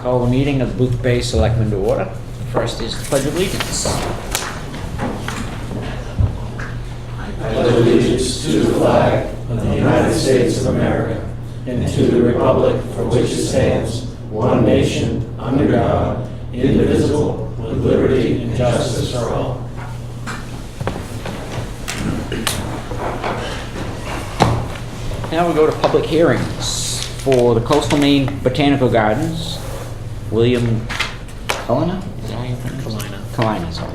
Call the meeting of the Boothbay Selectmen to order. First is the Pledge of Allegiance. I pledge allegiance to the flag of the United States of America and to the republic for which it stands, one nation, under God, indivisible, with liberty and justice for all. Now we go to public hearings for the Coastal Maine Botanical Gardens. William Kalina? Is that how you pronounce it? Kalina, sorry.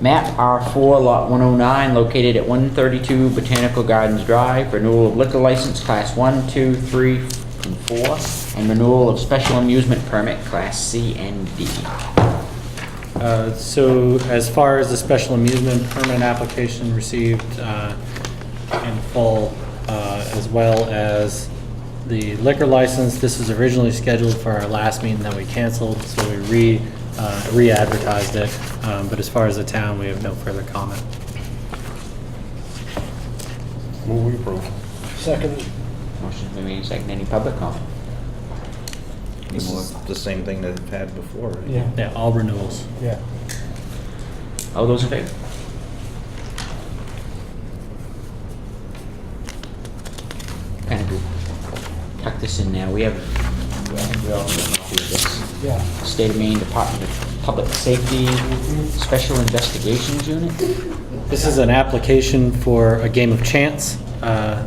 Map R4, Lot 109, located at 132 Botanical Gardens Drive. Renewal of liquor license, Class 1, 2, 3, and 4. And renewal of special amusement permit, Class C and D. So as far as the special amusement permit application received in full, as well as the liquor license, this was originally scheduled for our last meeting that we canceled, so we re-advertised it. But as far as the town, we have no further comment. Move we approve. Second. Motion's been made and seconded. Any public comment? Any This more? is the same thing that we've had before, right? Yeah. Yeah, all renewals. Yeah. All those in favor? Kind of tuck this in now. We all do this. Yeah. State of Maine Department of Public Safety Special Investigations Unit. This is an application for a game of chance.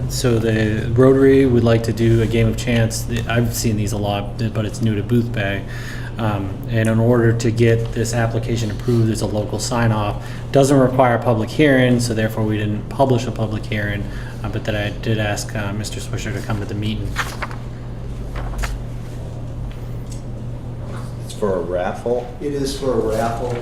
So the Rotary would like to do a game of chance. I've seen these a lot, but it's new to Boothbay. And in order to get this application approved, there's a local sign-off. Doesn't require a public hearing, so therefore we didn't publish a public hearing. But that I did ask Mr. Swisher to come to the meeting. It's for a raffle. It is for a raffle.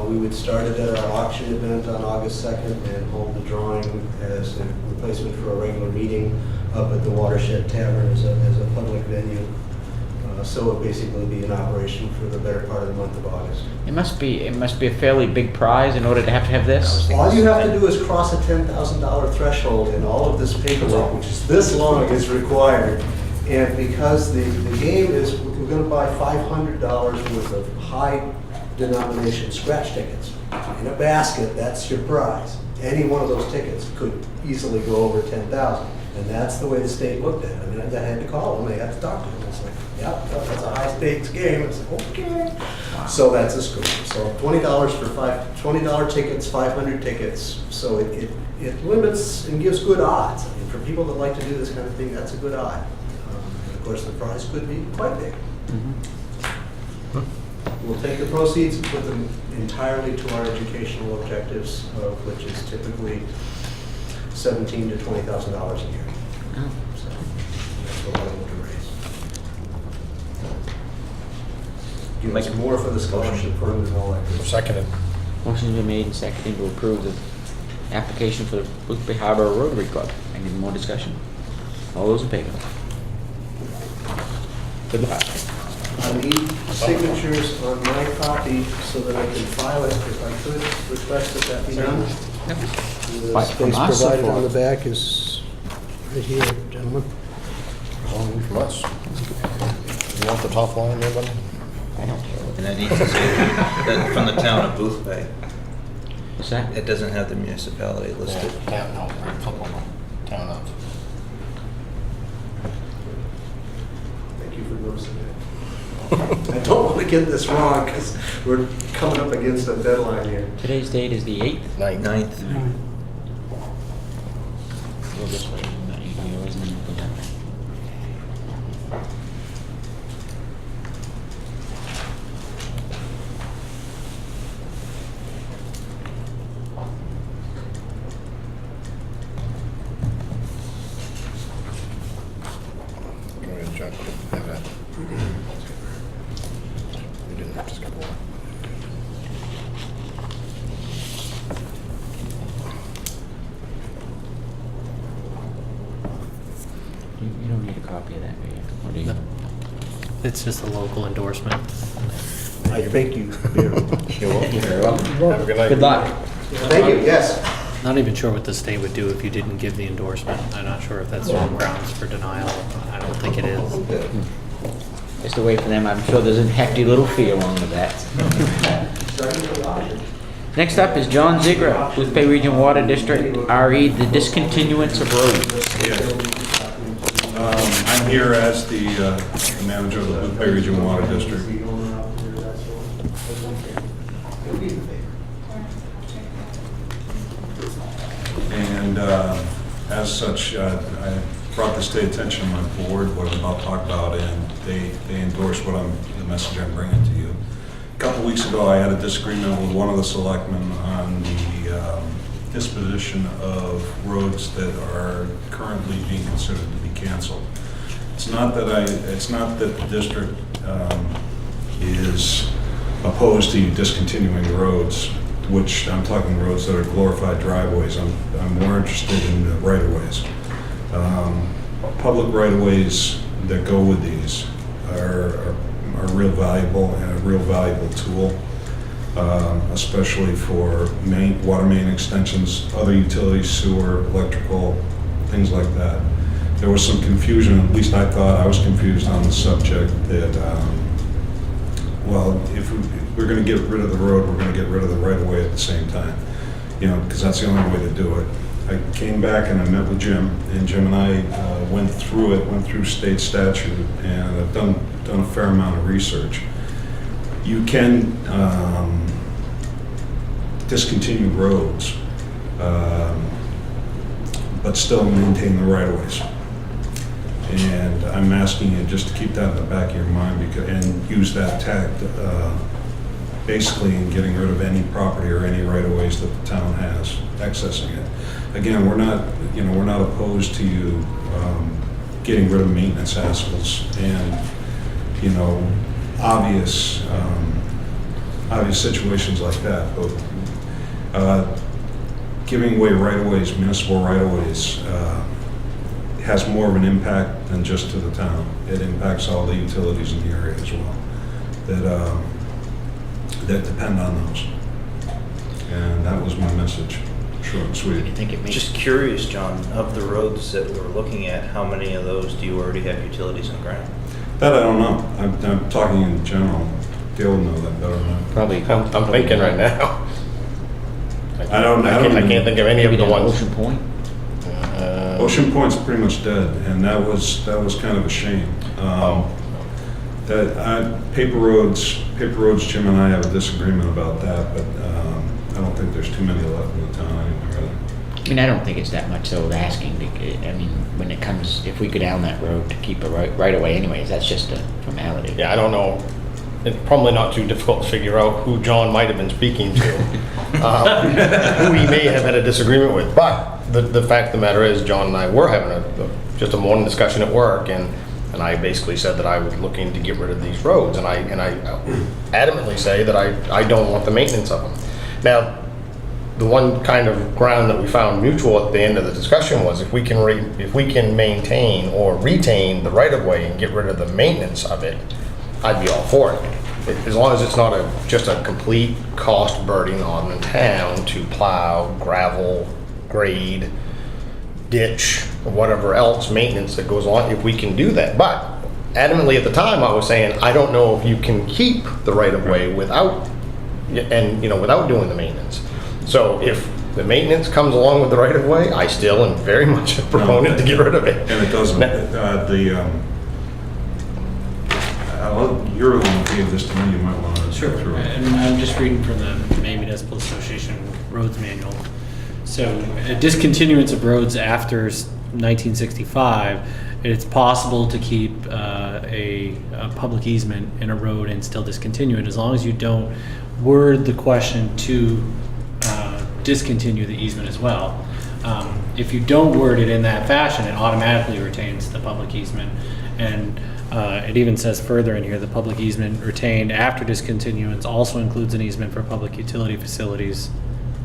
We would start it at our auction event on August 2nd and hold the drawing as a replacement for a regular meeting up at the Watershed Tavern as a public venue. So it would basically be in operation for the better part of the month of August. It must be a fairly big prize in order to have this. All you have to do is cross a $10,000 threshold, and all of this paperwork, which is this long, is required. And because the game is, we're going to buy $500 worth of high denomination scratch tickets in a basket. That's your prize. Any one of those tickets could easily go over 10,000, and that's the way the state looked at it. I mean, I had to call them. I had to talk to them. It's like, yeah, that's a high stakes game. It's like, okay. So that's a scoop. So $20 for $20 tickets, 500 tickets. So it limits and gives good odds. I mean, for people that like to do this kind of thing, that's a good odd. And of course, the prize could be quite big. We'll take the proceeds and put them entirely to our educational objectives, which is typically $17,000 to $20,000 a year. Oh. So that's what we're able to raise. Give us more for the scholarship fund and all that. Seconded. Motion's been made and seconded to approve the application for the Boothbay Harbor Rotary Club. Any more discussion? All those in favor? Good luck. I need signatures on my copy so that I can file it, if I could request that that be done. Yep. The From space us or provided for- on the back is right here, gentlemen. Only from us. You want the top line there, buddy? I don't care. And that needs to say that from the town of Boothbay. What's that? It doesn't have the municipality listed. Town, no, right, flip on town up. Thank you for noticing that. I don't want to get this wrong because we're coming up against a deadline here. Today's date is the 8th. 9th. Go this way. Not yours, and then go that way. Give me a check. Have that. We didn't have to skip one. You don't need a copy of that, do you? Or do you? No. It's just a local endorsement. I thank you very much. You're very welcome. Have a good night. Good luck. Thank you, yes. Not even sure what the state would do if you didn't give the endorsement. I'm not sure if that's grounds for denial. I don't think it is. Just to wait for them, I'm sure there's a hefty little fee along with that. Next up is John Ziegler, Boothbay Region Water District, RE, the discontinuance of roads. I'm here as the manager of the Boothbay Region Water District. And as such, I brought this to the attention of my board, what I'm about to talk about, and they endorsed the message I'm bringing to you. A couple weeks ago, I had a disagreement with one of the selectmen on the disposition of roads that are currently being considered to be canceled. It's not that the district is opposed to discontinuing roads, which I'm talking roads that are glorified driveways. I'm more interested in the right-of-ways. Public right-of-ways that go with these are real valuable and a real valuable tool, especially for water main extensions, other utilities, sewer, electrical, things like that. There was some confusion, at least I thought I was confused on the subject that, well, if we're going to get rid of the road, we're going to get rid of the right-of-way at the same time, because that's the only way to do it. I came back and I met with Jim, and Jim and I went through state statute, and I've done a fair amount of research. You can discontinue roads, but still maintain the right-of-ways. And I'm asking you just to keep that in the back of your mind and use that tact basically in getting rid of any property or any right-of-ways that the town has, accessing it. Again, we're not opposed to you getting rid of maintenance hassles and, obvious situations like that, but giving away right-of-ways, municipal right-of-ways, has more of an impact than just to the town. It impacts all the utilities in the area as well that depend on those. And that was my message. Short and sweet. I think it makes Just curious, John, of the roads that we're looking at, how many of those do you already have utilities in the ground? That I don't know. I'm talking in general. They'll know that better than I. probably. I'm thinking right now. I don't I can't think of any of Maybe the down ones. Ocean Point. Ocean Point's pretty much dead, and that was kind of a shame. Paper roads, Jim and I have a disagreement about that, but I don't think there's too many left in the town anyway, really. I mean, I don't think it's that much though asking. I mean, when it comes, if we go down that road to keep a right away anyways, that's just a formality. Yeah, I don't know. It's probably not too difficult to figure out who John might have been speaking to, who he may have had a disagreement with. But the fact of the matter is, John and I were having just a morning discussion at work, and I basically said that I was looking to get rid of these roads, and I adamantly say that I don't want the maintenance of them. Now, the one kind of ground that we found mutual at the end of the discussion was if we can maintain or retain the right-of-way and get rid of the maintenance of it, I'd be all for it. As long as it's not just a complete cost burden on the town to plow, gravel, grade, ditch, or whatever else maintenance that goes on, if we can do that. But adamantly at the time, I was saying, I don't know if you can keep the right-of-way without doing the maintenance. So if the maintenance comes along with the right-of-way, I still am very much a proponent to get rid of it. And it doesn't. You're the one who gave this to me. You might want to go through it. And I'm just reading from the Maine Municipal Association Roads Manual. So a discontinuance of roads after 1965, it's possible to keep a public easement in a road and still discontinue it, as long as you don't word the question to discontinue the easement as well. If you don't word it in that fashion, it automatically retains the public easement. And it even says further in here, the public easement retained after discontinuance also includes an easement for public utility facilities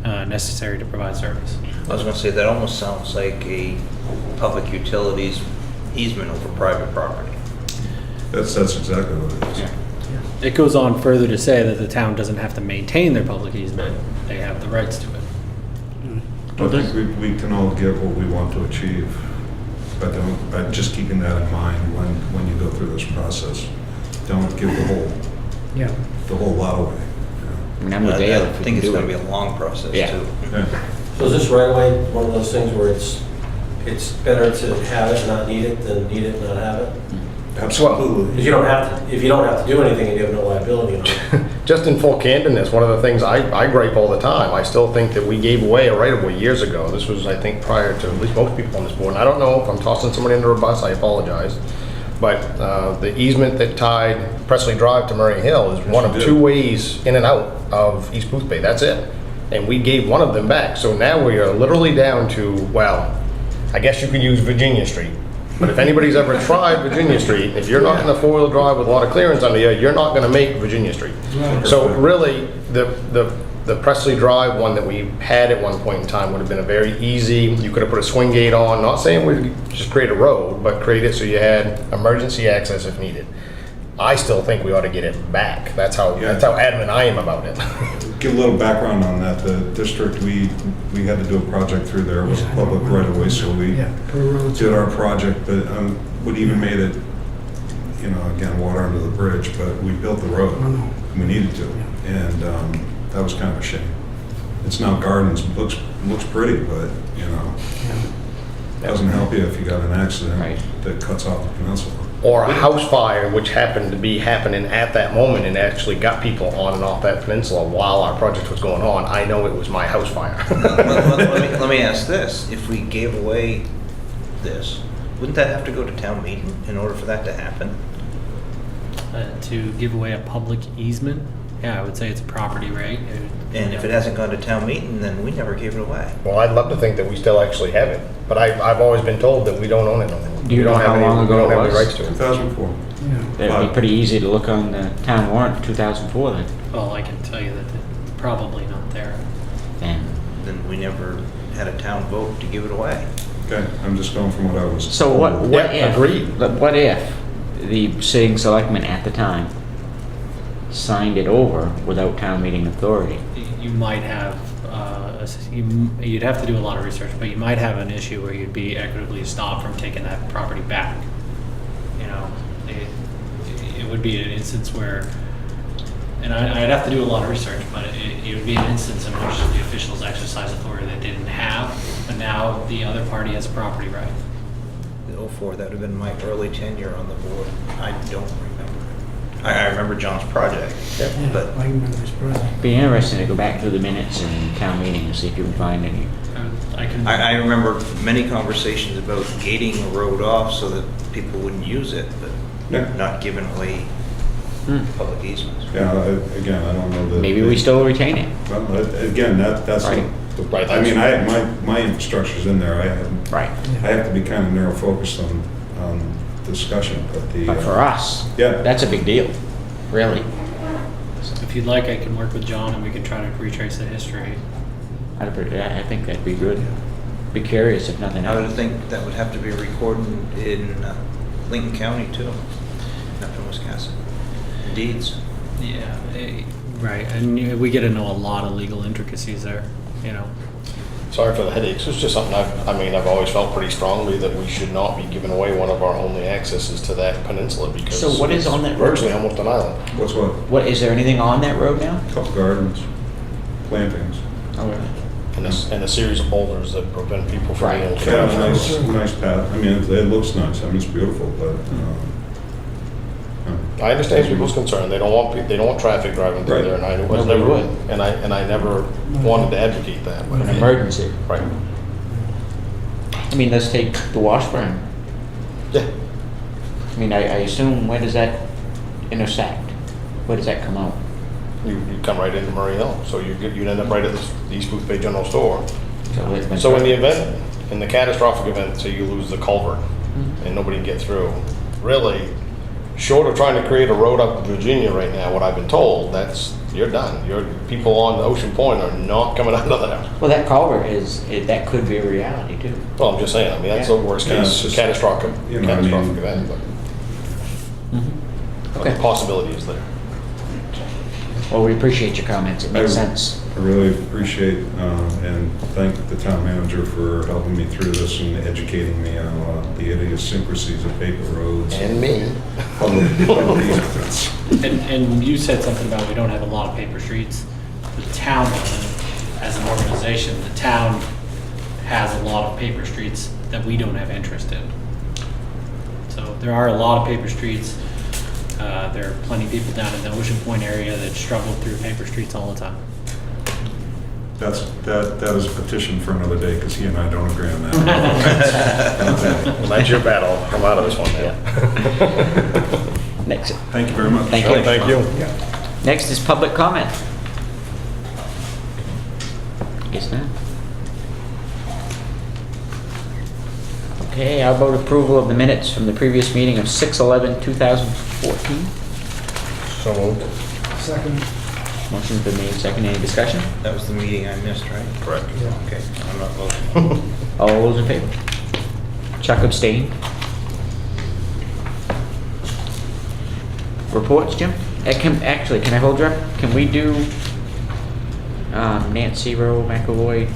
necessary to provide service. I was going to say, that almost sounds like a public utilities easement over private property. That's exactly what it is. Yeah. It goes on further to say that the town doesn't have to maintain their public easement, they have the rights to it. I think we can all get what we want to achieve, but just keeping that in mind when you go through this process. don't give the whole lot away. I mean, I'm with Dale I if we think can it's do gonna be it. a long process Yeah. too. Yeah. So is this right away one of those things where it's better to have it and not need it than need it and not have it? Absolutely. Because you don't have to, if you don't have to do anything and you have no liability on it. Just in full candidness, one of the things I gripe all the time, I still think that we gave away a right-of-way years ago. This was, I think, prior to at least most people on this board. And I don't know if I'm tossing somebody under a bus, I apologize. But the easement that tied Presley Drive to Murray Hill is one of two ways in and out of East Boothbay. That's it. And we gave one of them back. So now we are literally down to, well, I guess you could use Virginia Street. But if anybody's ever tried Virginia Street, if you're not in a four-wheel drive with a lot of clearance under you, you're not gonna make Virginia Street. So really, the Presley Drive one that we had at one point in time would have been a very easy, you could have put a swing gate on, not saying we just create a road, but create it so you had emergency access if needed. I still think we ought to get it back. That's how adamant I am about it. Give a little background on that. The district, we had to do a project through there. It was public right of way, so we did our project, but what even made it, you know, again, water under the bridge, but we built the road. We needed to, and that was kind of a shame. It's now gardens, looks pretty, but, you know, doesn't help you if you got an accident that cuts off the peninsula. Or a house fire, which happened to be happening at that moment and actually got people on and off that peninsula while our project was going on. I know it was my house fire. Let me ask this, if we gave away this, wouldn't that have to go to town meeting in order for that to happen? To give away a public easement, yeah, I would say it's a property right. And if it hasn't gone to town meeting, then we never gave it away. Well, I'd love to think that we still actually have it, but I've always been told that we don't own it no more. Do you We don't know have how any- long ago We don't it have any was? rights to it. 2004. That'd be pretty easy to look on the town warrant for 2004 then. Well, I can tell you that it's probably not there. Then. Then we never had a town vote to give it away. Okay, I'm just going from what I was. So what Yeah, if? agreed. What if the sitting selectmen at the time signed it over without town meeting authority? You might have, you'd have to do a lot of research, but you might have an issue where you'd be equitably stopped from taking that property back. You know, it would be an instance where, and I'd have to do a lot of research, but it would be an instance in which the officials exercise authority they didn't have, but now the other party has property right. The 04, that would have been my early tenure on the board. I don't remember. I remember John's project, but I remember this project. Be interesting to go back through the minutes in town meeting and see if you can find any. I can. I remember many conversations about gating a road off so that people wouldn't use it, but Yeah. not giving away public easements. Yeah, again, I don't know that. Maybe we still retain it. Well, again, that's, Right. Right, I mean, my infrastructure's in there. Right. I have to be kind of narrow focused on discussion, but the. But for us, Yeah. that's a big deal, really. If you'd like, I can work with John and we can try to retrace the history. I think that'd be good. Be curious if nothing I would else. think that would have to be recorded in Lincoln County too, up in Wisconsin. Deeds. Yeah, right, and we get to know a lot of legal intricacies there, you know. Sorry for the headaches. It's just something I've always felt pretty strongly that we should not be giving away one of our only accesses to that peninsula because So what is it's on that road? virtually almost an island. What's what? What, is there anything on that road now? Couple gardens, plantings. Oh, really? And a series of boulders that prevent people from being able to. Yeah, nice path. I mean, it looks nice. I mean, it's beautiful, but, I understand people's concern. They don't want traffic driving through Right. there, and I was Nobody never, would. and I never wanted to advocate that. but- An emergency. Right. I mean, let's take the Washburn. Yeah. I mean, I assume, where does that intersect? Where does that come out? You come right into Murray Hill, so you'd end up right at the East Boothbay General Store. It's been So in the event, in the catastrophic event, say you lose the culvert and nobody can get through, really, short of trying to create a road up to Virginia right now, what I've been told, you're done. People on Ocean Point are not coming out of there. Well, that culvert that could be a reality too. Well, I'm just saying, I mean, that's the worst Yeah, it's case just, catastrophic you know, I mean- event, but Okay. the possibility is there. Well, we appreciate your comments. It makes I- sense. I really appreciate and thank the town manager for helping me through this and educating me on the idiosyncrasies of paper roads. And me. Public easements. And you said something about we don't have a lot of paper streets. The town, as an organization, the town has a lot of paper streets that we don't have interest in. So there are a lot of paper streets. There are plenty of people down in the Ocean Point area that struggle through paper streets all the time. That is a petition for another day, because he and I don't agree on that. Well, that's your battle. I'm out of this one now. Next, Thank you very much. Thank you. Thank you. next is public comment. Guess not. Okay, how about approval of the minutes from the previous meeting of 6/11/2014? So moved. Second. Motion's been made, second, any discussion? That was the meeting I missed, right? Correct. Okay, I'm not voting. All those in favor? Chuck abstained. Reports, Jim? Actually, can I hold you up? Can we do Nancy Rowe McAvoy,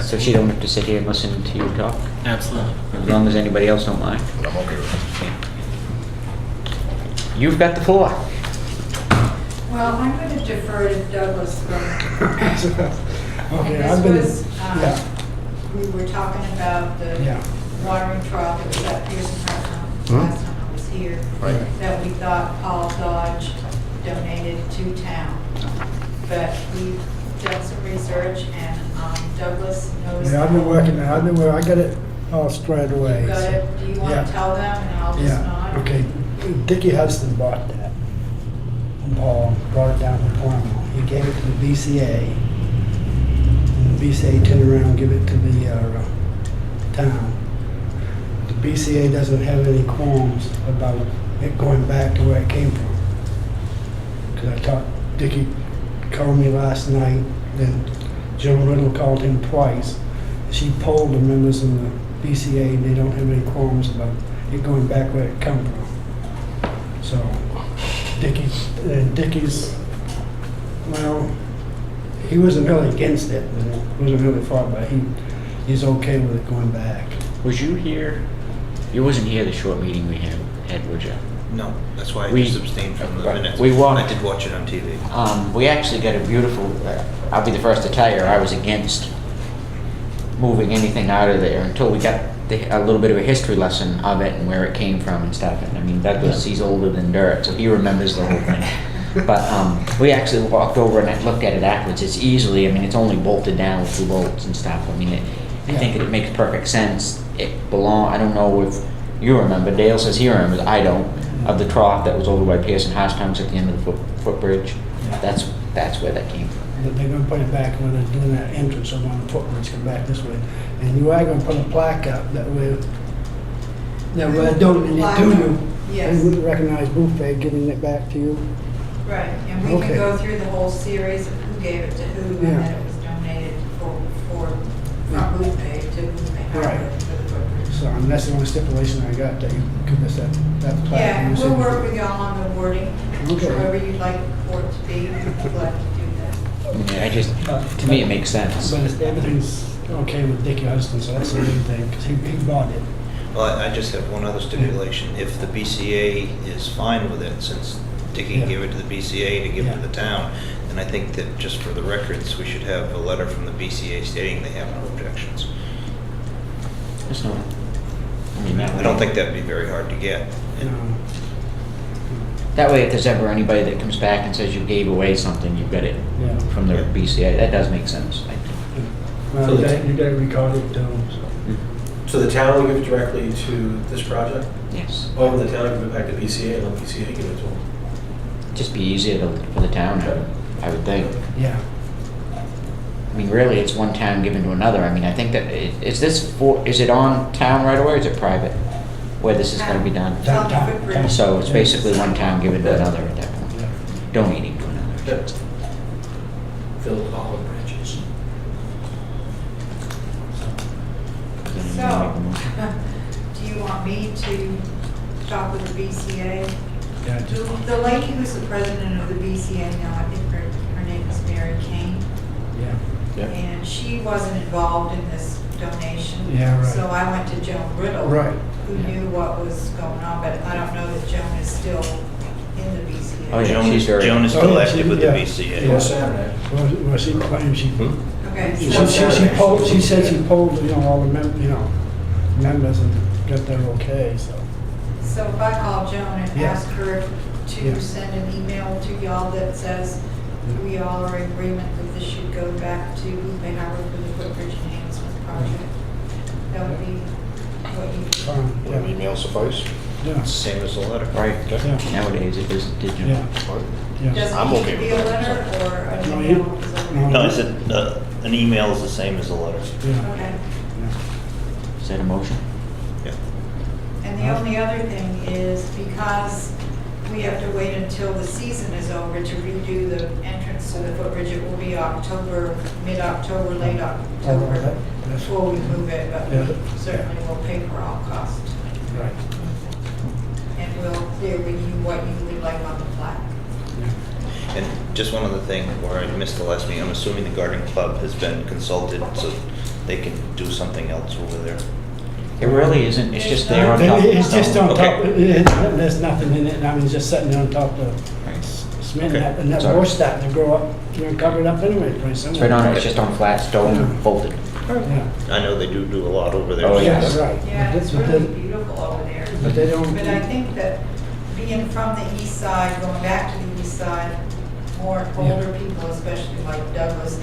so she don't have to sit here and listen to you talk? Absolutely. As long as anybody else don't mind. I'm okay with it. You've got the floor. Well, I'm going to defer to Douglas. Okay, And I've this been, was, yeah, we were talking about the yeah, watering trough that was at Pearson House Hmm? last time I was here, Right. that we thought Paul Dodge donated to town. But we've done some research and Douglas knows. yeah, I've been working, I got it all squared away. You got it? Do you want Yeah. to tell them and I'll just Yeah, nod? okay. Dickie Hudson bought that. And Paul brought it down to Palermo. He gave it to the BCA. And the BCA turned around and gave it to the town. The BCA doesn't have any qualms about it going back to where it came from. Because I talked, Dickie called me last night, then Joe Riddle called him twice. She polled the members of the BCA and they don't have any qualms about it going back where it come from. So Dickie's, well, he wasn't really against it, but it wasn't really for it, but he's okay with it going back. Was you here? You wasn't here the short meeting we had, were you? No, that's why I We- just abstained from the right. minutes. We walked- I did watch it on TV. We actually got a beautiful, I'll be the first to tell you, I was against moving anything out of there until we got a little bit of a history lesson of it and where it came from and stuff. And I mean, Douglas, he's older than dirt, so he remembers the whole thing. But we actually walked over and I looked at it afterwards. It's easily, I mean, it's only bolted down with 2 bolts and stuff. I mean, I think it makes perfect sense. It I don't know if you remember, Dale says he remembers, I don't, of the trough that was over by Pearson House at the end of the footbridge. That's where that came from. But they're gonna put it back when they're doing that entrance on the footbridge, come back this way. And you are gonna put a plaque up that we're donating it to you. Yes. And we recognize Boothbay giving it back to you. Right, and we Okay. can go through the whole series of who gave it to who, Yeah. and that it was donated from Boothbay to Boothbay Right. Harbor for the footbridge. So, and that's the only stipulation I got, that you give us that plaque. Yeah, and you we'll said- work with y'all on the wording, Okay. whoever you'd like for it to be, we'd like to do that. Yeah, to me, it makes sense. But everything's okay with Dickie Hudson, so that's the main thing, because he bought it. Well, I just have one other stipulation. If the BCA is fine with it, since Dickie Yeah. gave it to the BCA to give Yeah. to the town, then I think that just for the records, we should have a letter from the BCA stating they have no objections. It's not. I mean, I don't think that'd be very hard to get. And that way, if there's ever anybody that comes back and says you gave away something, you've got it Yeah. from the Yeah. BCA. That does make sense. Well, So you the- got it recorded too, so. So the town will give it directly to this project? Yes. Or will the town give it back to PCA and let PCA give it to them? Just be easier for the town, I would think. Yeah. I mean, really, it's one town given to another. I mean, I think that, is it on town right away or is it private? Where this is gonna be done? It's on the footbridge. So it's basically one town given to another at that point, Yeah. donating to another. Filled olive branches. So, do you want me to talk with the BCA? Yeah, just, The lady who's the president of the BCA now, I think her Mary Kane, Yeah, and she wasn't involved in this donation. Yeah, right. So I went to Joan Riddle. Right. Who knew what was going on, but I don't know that Joan is still in the BCA. Oh, yeah. Joan she's very- Joan is Oh, still yeah, active she- with the yeah. BCA. Yeah. Saturday. well, she claimed she, Okay, she so, polled, she said she polled, all the members and got their okay, so. so if I call Joan and Yeah. ask her Yeah. to send an email to y'all that says we all are in agreement that this should go back to Boothbay Harbor for the footbridge enhancement project, that would be what you. Fine, Would an yeah, email suffice? yeah, Same as the letter. Right. Yeah. Nowadays, it is digital. yeah, yeah. Does it I'm need okay to be with a that. letter or an No, email? you- Is that- no. No, I said, an email is the same as a letter. Yeah, Okay. yeah. Is that a motion? Yeah. And the only other thing is because we have to wait until the season is over to redo the entrance to the footbridge, it will be October, mid-October, late Oh, October that- that's- before we move it, but Yeah. certainly we'll pay for all costs. Right. And we'll clear with you what you would like on the plaque. And just one other thing where I missed the last meeting, I'm assuming the garden club has been consulted so they can do something else over there. It really isn't, it's just there on top. It's just on Okay. top, there's nothing in it, I mean, it's just sitting on top of Right. cement, Okay. and that Sorry. bush starting to grow up, cover it up anyway, pretty soon. It's right on it, it's just on flat stone, folded. Yeah, I know they do a lot over there. Oh, yeah, yes. right. Yeah, But it's they- really beautiful over there. But they don't. But I think that being from the east side, going back to the east side, more older people, especially like Douglas,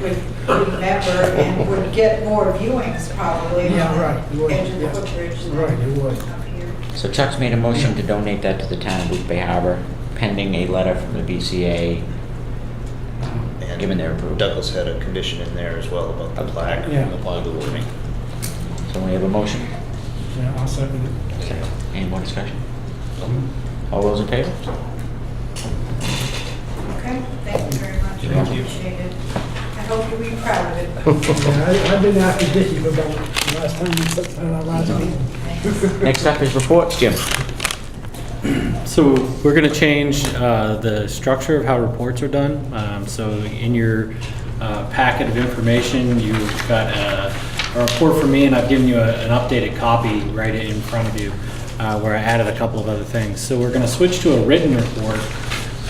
would remember and would get more viewings probably. Yeah, on right, you the would, edge of the yeah. footbridge than Right, you would. up here. So Chuck's made a motion to donate that to the town of Boothbay Harbor, pending a letter from the BCA, And given their approval. Douglas had a condition in there as well about the plaque. Yeah. and the plaque awarding. So we have a motion. Yeah, I'll second it. Any more discussion? All those in favor? Okay, thank you very much. I Thank you. appreciate it. I hope you'll be proud of it. Yeah, I've been after Dickie for about the last time we took our last meeting. Thanks. Next up is reports, Jim. So we're going to change the structure of how reports are done. So in your packet of information, you've got a report from me, and I've given you an updated copy right in front of you, where I added a couple of other things. So we're going to switch to a written report,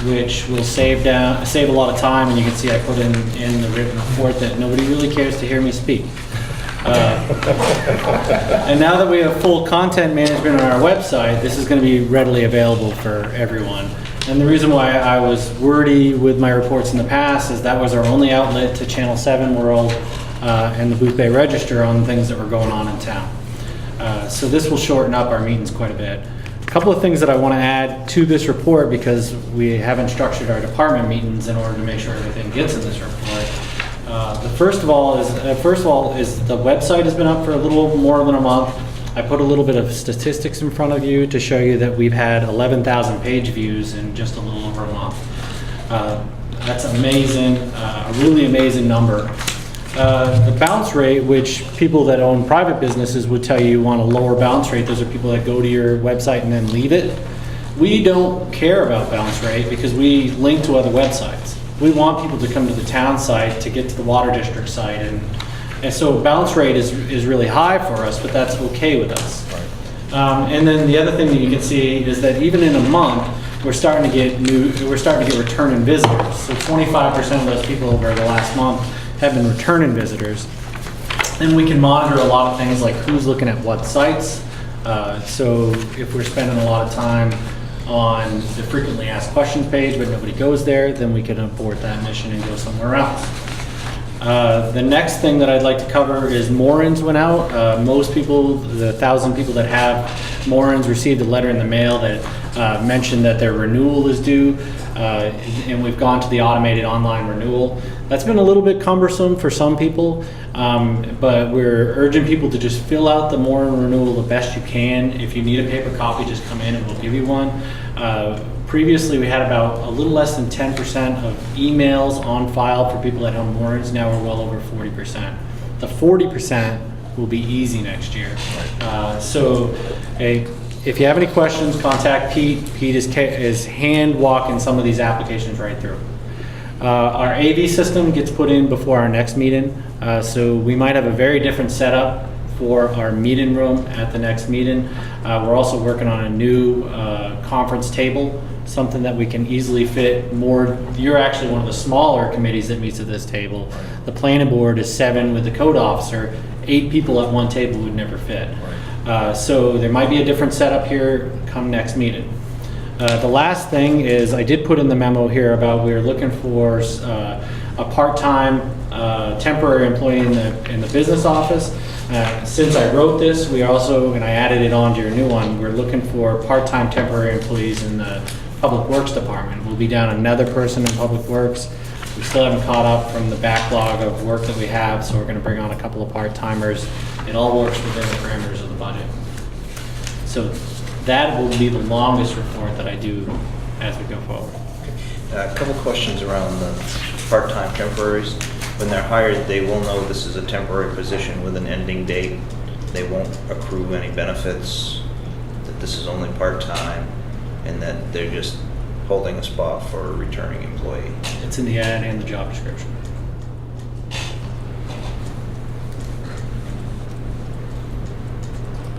which will save a lot of time. And you can see I put in the written report that nobody really cares to hear me speak. And now that we have full content management on our website, this is going to be readily available for everyone. And the reason why I was wordy with my reports in the past is that was our only outlet to Channel 7 World and the Boothbay Register on things that were going on in town. So this will shorten up our meetings quite a bit. A couple of things that I want to add to this report, because we haven't structured our department meetings in order to make sure everything gets in this report. The first of all is the website has been up for a little more than a month. I put a little bit of statistics in front of you to show you that we've had 11,000 page views in just a little over a month. That's amazing, a really amazing number. The bounce rate, which people that own private businesses would tell you want a lower bounce rate, those are people that go to your website and then leave it. We don't care about bounce rate because we link to other websites. We want people to come to the town site to get to the water district site, and so bounce rate is really high for us, but that's okay with us. And then the other thing that you can see is that even in a month, we're starting to get returning visitors. So 25% of those people over the last month have been returning visitors. And we can monitor a lot of things like who's looking at what sites. So if we're spending a lot of time on the frequently asked questions page, but nobody goes there, then we can abort that mission and go somewhere else. The next thing that I'd like to cover is moorings went out. Most people, the 1,000 people that have moorings, received a letter in the mail that mentioned that their renewal is due, and we've gone to the automated online renewal. That's been a little bit cumbersome for some people, but we're urging people to just fill out the mooring renewal the best you can. If you need a paper copy, just come in and we'll give you one. Previously, we had about a little less than 10% of emails on file for people that own moorings. Now we're well over 40%. The 40% will be easy next year. So if you have any questions, contact Pete. Pete is hand walking some of these applications right through. Our AV system gets put in before our next meeting, so we might have a very different setup for our meeting room at the next meeting. We're also working on a new conference table, something that we can easily fit more. You're actually one of the smaller committees that meets at this table. The planning board is 7 with the code officer. 8 people at one table would never fit. So there might be a different setup here come next meeting. The last thing is, I did put in the memo here about we're looking for a part-time temporary employee in the business office. Since I wrote this, we also, and I added it on to your new one, we're looking for part-time temporary employees in the Public Works Department. We'll be down another person in Public Works. We still haven't caught up from the backlog of work that we have, so we're gonna bring on a couple of part-timers. It all works within the parameters of the budget. So that will be the longest report that I do as we go forward. A couple questions around the part-time temporaries. When they're hired, they will know this is a temporary position with an ending date. They won't accrue any benefits, that this is only part-time, and that they're just holding a spot for a returning employee. It's in the ad and the job description.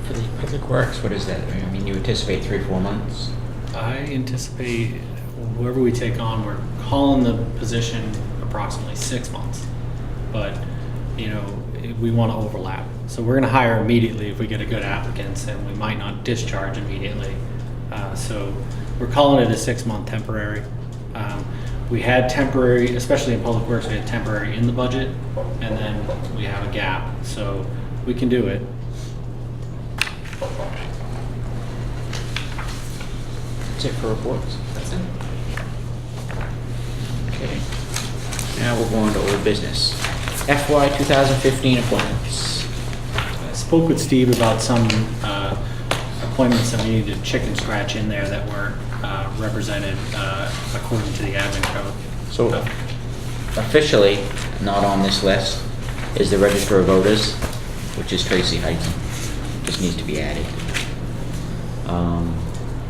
For the Public Works, what is that? I mean, you anticipate 3 or 4 months? I anticipate whoever we take on, we're calling the position approximately 6 months. But, you know, we want to overlap. So we're going to hire immediately if we get a good applicants, and we might not discharge immediately. So we're calling it a 6-month temporary. We had temporary, especially in Public Works, we had temporary in the budget, and then we have a gap. So we can do it. That's it for reports. That's it. Okay. Now we'll go on to old business. FY 2015 appointments. I spoke with Steve about some appointments that we needed to chicken scratch in there that weren't represented according to the admin code. So officially, not on this list, is the Register of Voters, which is Tracy Heights. Just needs to be added.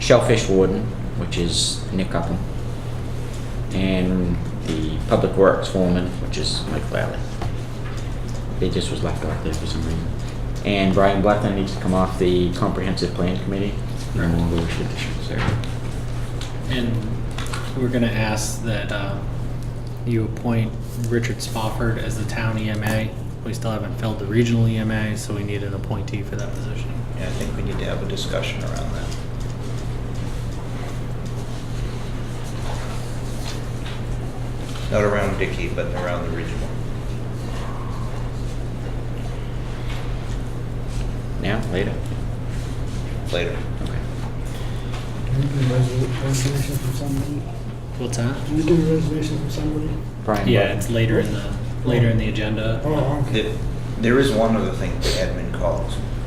Shellfish Warden, which is Nick Upham. And the Public Works Foreman, which is Mike Valley. It just was left off there for some reason. And Brian Blackton needs to come off the Comprehensive Plan Committee. No longer should serve. And we're gonna ask that you appoint Richard Spofford as the town EMA. We still haven't filled the regional EMA, so we need an appointee for that position. Yeah, I think we need to have a discussion around that. Not around Dickey, but around the regional. Now, later? Later. Okay. Can we do a reservation from somebody? What's that? Can we do a reservation from somebody? Brian Yeah, Blackton. it's later in the agenda. Oh, okay. There is one other thing the admin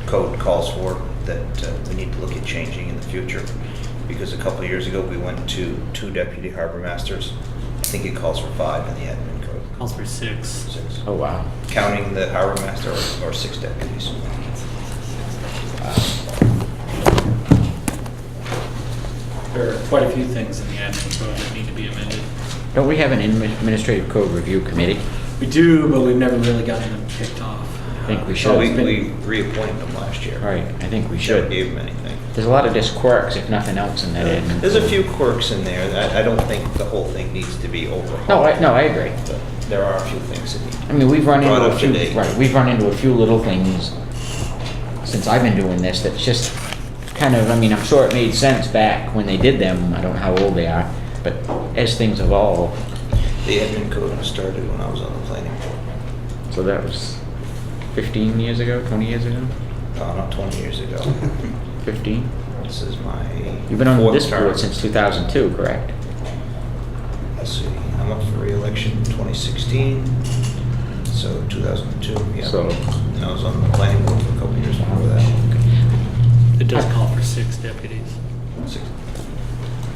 code calls for that we need to look at changing in the future. Because a couple of years ago, we went to 2 deputy harbor masters. I think it calls for 5 in the admin code. Calls for 6. 6. Oh, wow. Counting the harbor master or 6 deputies. There are quite a few things in the admin code that need to be amended. Don't we have an administrative code review committee? We do, but we've never really gotten them kicked off. I think we So should. we reappointed them last year. Right, I think we Never should. gave them anything. There's a lot of just quirks, if nothing else, in that admin. There's a few quirks in there. I don't think the whole thing needs to be overhauled. No, I agree. But there are a few things that need. I mean, we've run Brought into a up to few, date. right, we've run into a few little things since I've been doing this that's just kind of, I mean, I'm sure it made sense back when they did them. I don't know how old they are, but as things evolve, The admin code was started when I was on the planning board. so that was 15 years ago, 20 years ago? Not 20 years ago. 15? This is my You've been on 4th this term. board since 2002, correct? Let's see, I'm up for re-election in 2016, so 2002, yeah. So- And I was on the planning board for a couple of years before that. It does call for 6 deputies. 6.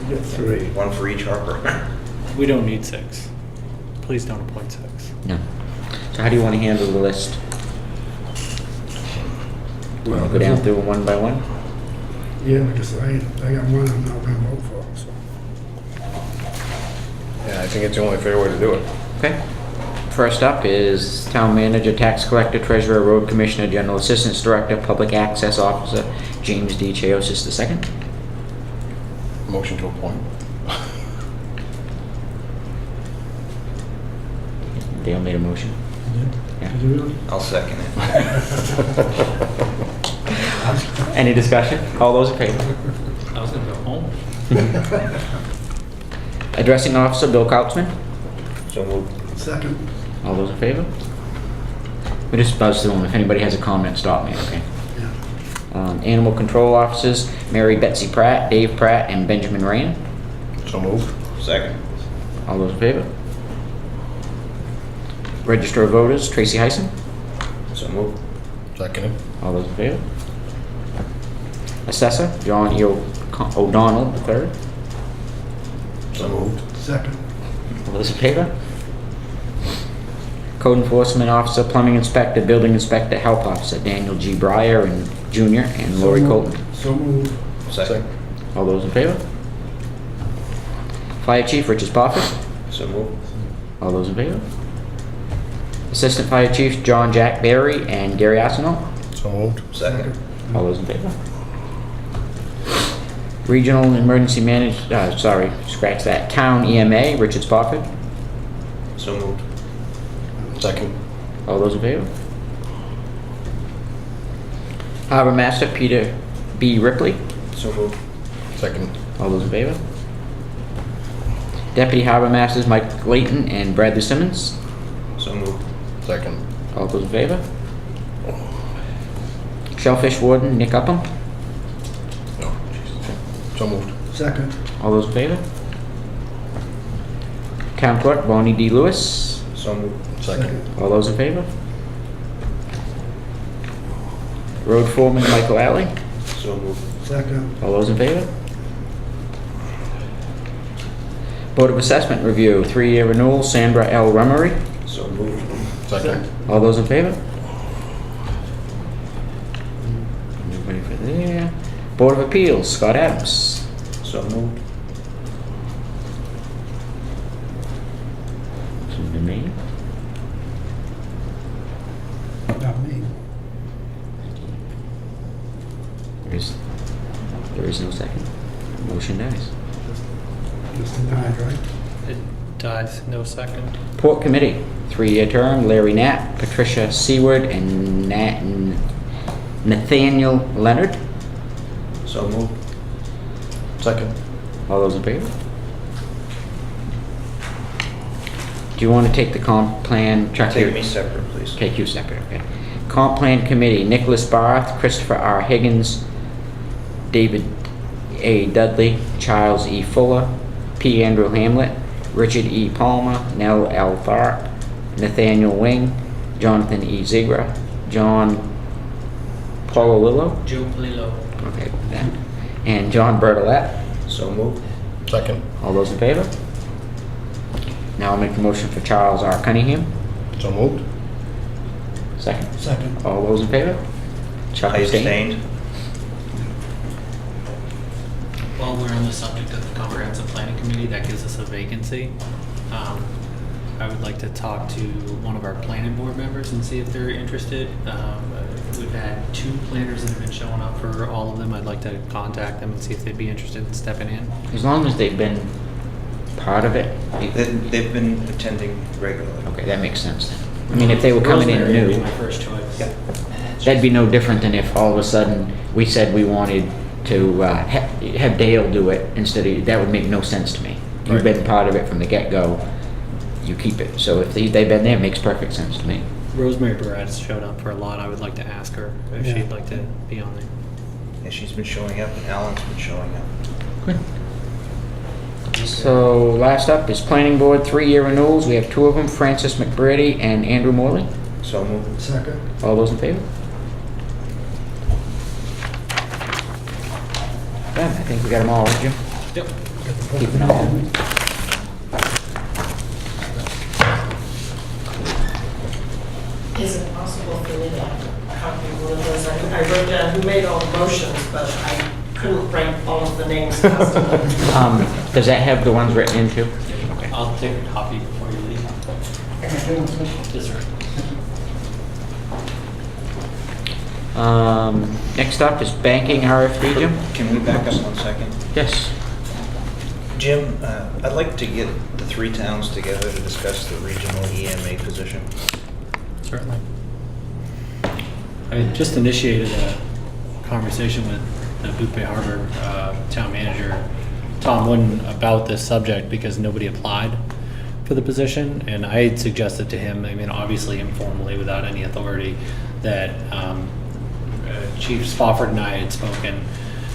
You got 3. 1 for each harbor. We don't need 6. Please don't appoint 6. No. So how do you want to handle the list? You want to go down through them one by one? Yeah, because I got one I'm not gonna vote for, so. Yeah, I think it's the only fair way to do it. Okay. First up is Town Manager, Tax Collector, Treasurer, Road Commissioner, General Assistance Director, Public Access Officer, James D. Chaosis II. Motion to appoint. Dale made a motion. Yeah. Did you really? I'll second it. Any discussion? All those in favor? I was gonna go home. Addressing Officer, Bill Kautzman. So moved. Second. All those in favor? We just buzz through them. If anybody has a comment, stop me, okay? Yeah. Animal Control Officers, Mary Betsy Pratt, Dave Pratt, and Benjamin Rand. So moved. Second. All those in favor? Register of Voters, Tracy Heisen. So moved. Seconded. All those in favor? Assessor, John E. O'Donnell III. So moved. Second. All those in favor? Code Enforcement Officer, Plumbing Inspector, Building Inspector, Health Officer, Daniel G. Breyer and Jr. and Lori Colton. So moved. Second. All those in favor? Fire Chief, Richard Spofford. So moved. All those in favor? Assistant Fire Chiefs, John Jack Berry and Gary Arsenault. So moved. Second. All those in favor? Regional Emergency scratch that. Town EMA, Richard Spofford. So moved. Second. All those in favor? Harbor Master, Peter B. Ripley. So moved. Second. All those in favor? Deputy Harbor Masters, Mike Layton and Bradley Simmons. So moved. Second. All those in favor? Shellfish Warden, Nick Upham. No. So moved. Second. All those in favor? Town Clerk, Bonnie D. Lewis. So moved. Second. All those in favor? Road Foreman, Michael Alley. So moved. Second. All those in favor? Board of Assessment Review, 3-year renewal, Sandra L. Rummery. So moved. Second. All those in favor? Nobody for there. Board of Appeals, Scott Adams. So moved. Somebody me. Not me. There is no second. Motion dies. Just denied, right? It dies, no second. Port Committee, 3-year term, Larry Knapp, Patricia Seward, and Nathaniel Leonard. So moved. Second. All those in favor? Do you want to take the comp plan? Chuck, Take here? me separate, please. Take you separate, okay. Comp Plan Committee, Nicholas Barth, Christopher R. Higgins, David A. Dudley, Charles E. Fuller, P. Andrew Hamlet, Richard E. Palmer, Nell L. Tharp, Nathaniel Wing, Jonathan E. Ziegler, John Polillo, Joe Polillo. okay, that, and John Bertolette. So moved. Second. All those in favor? Now I'll make the motion for Charles R. Cunningham. So moved. Second. Second. All those in favor? Chuck I abstained. abstained. While we're on the subject of the comprehensive planning committee, that gives us a vacancy. I would like to talk to one of our planning board members and see if they're interested. We've had 2 planners that have been showing up for all of them. I'd like to contact them and see if they'd be interested in stepping in. As long as they've been part of it. They've been attending regularly. Okay, that makes sense then. I mean, if they were coming in Rosemary would be new, my first choice. that'd be no different than if all of a sudden we said we wanted to have Dale do it instead of, that would make no sense to me. You've been part of it from the get-go, you keep it. So if they've been there, it makes perfect sense to me. Rosemary Barrett's showed up for a lot. I would like to ask her if Yeah. she'd like to be on there. And she's been showing up, and Alan's been showing up. Good. So last up is Planning Board, 3-year renewals. We have 2 of them, Francis McBrady and Andrew Morley. So moved. Second. All those in favor? Yeah, I think we got them all, right, Jim? Yep. Keep it all. Is it possible for me to copy one of those? I wrote down who made all the motions, but I couldn't write all of the names fast enough. Does that have the ones written in too? Okay. I'll take a copy before you leave. Yes, sir. Next up is banking RFP, Jim? Can we back up 1 second? Yes. Jim, I'd like to get the 3 towns together to discuss the regional EMA position. Certainly. I just initiated a conversation with the Boothbay Harbor town manager, Tom Wooden, about this subject because nobody applied for the position. And I had suggested to him, I mean, obviously informally without any authority, that Chief Spofford and I had spoken.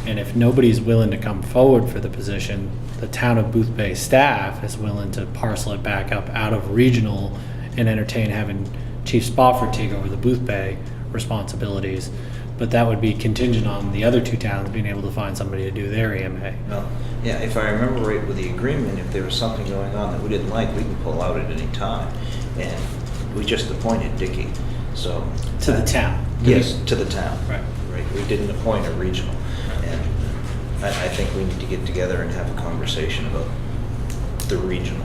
And if nobody's willing to come forward for the position, the town of Boothbay staff is willing to parcel it back up out of regional and entertain having Chief Spofford take over the Boothbay responsibilities. But that would be contingent on the other 2 towns being able to find somebody to do their EMA. Well, yeah, if I remember right with the agreement, if there was something going on that we didn't like, we can pull out at any time. And we just appointed Dicky, so. To the town. Yes, to the town. Right. Right, we didn't appoint a regional. And I think we need to get together and have a conversation about the regional.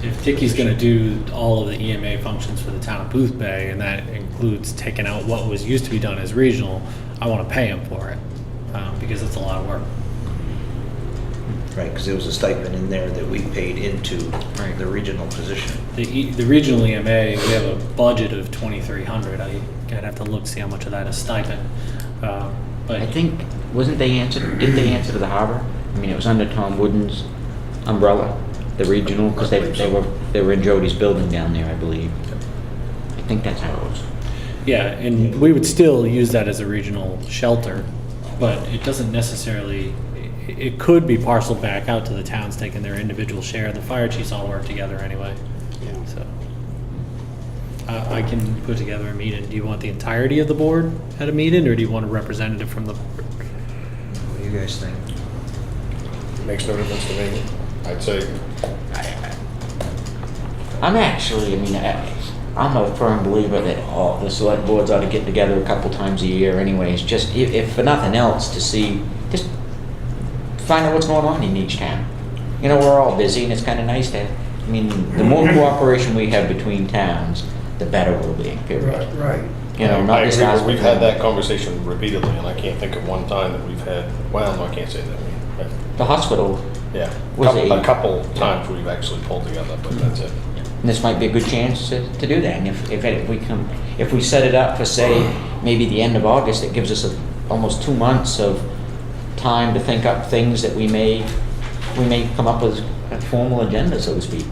If Dickie's gonna do all of the EMA functions for the town of Boothbay, and that includes taking out what was used to be done as regional, I wanna pay him for it, because it's a lot of work. Right, because there was a stipend in there that we paid into the regional position. The regional EMA, we have a budget of 2,300. I'd have to look, see how much of that is stipend. But I think, didn't they answer to the harbor? I mean, it was under Tom Wooden's umbrella, the regional, because they were in Jody's building down there, I believe. I think that's how it was. yeah, and we would still use that as a regional shelter, but it doesn't necessarily, it could be parceled back out to the towns taking their individual share. The fire chiefs all work together anyway. So I can put together a meeting. Do you want the entirety of the board at a meeting, or do you want a representative from the board? What do you guys think? Makes no difference to me. I'd say, I'm actually, I mean, I'm a firm believer that all the select boards ought to get together a couple times a year anyways, just if for nothing else, to see, just find out what's going on in each town. You know, we're all busy and it's kind of nice to, I mean, the more cooperation we have between towns, the better we'll be, period. Right. You know, not I just agree, us. but we've had that conversation repeatedly, and I can't think of one time that we've had, well, no, I can't say that. The hospital, Yeah, Was a couple times we've actually pulled together, but that's it. and this might be a good chance to do that. And if we set it up for, say, maybe the end of August, it gives us almost 2 months of time to think up things that we may come up with a formal agenda, so to speak.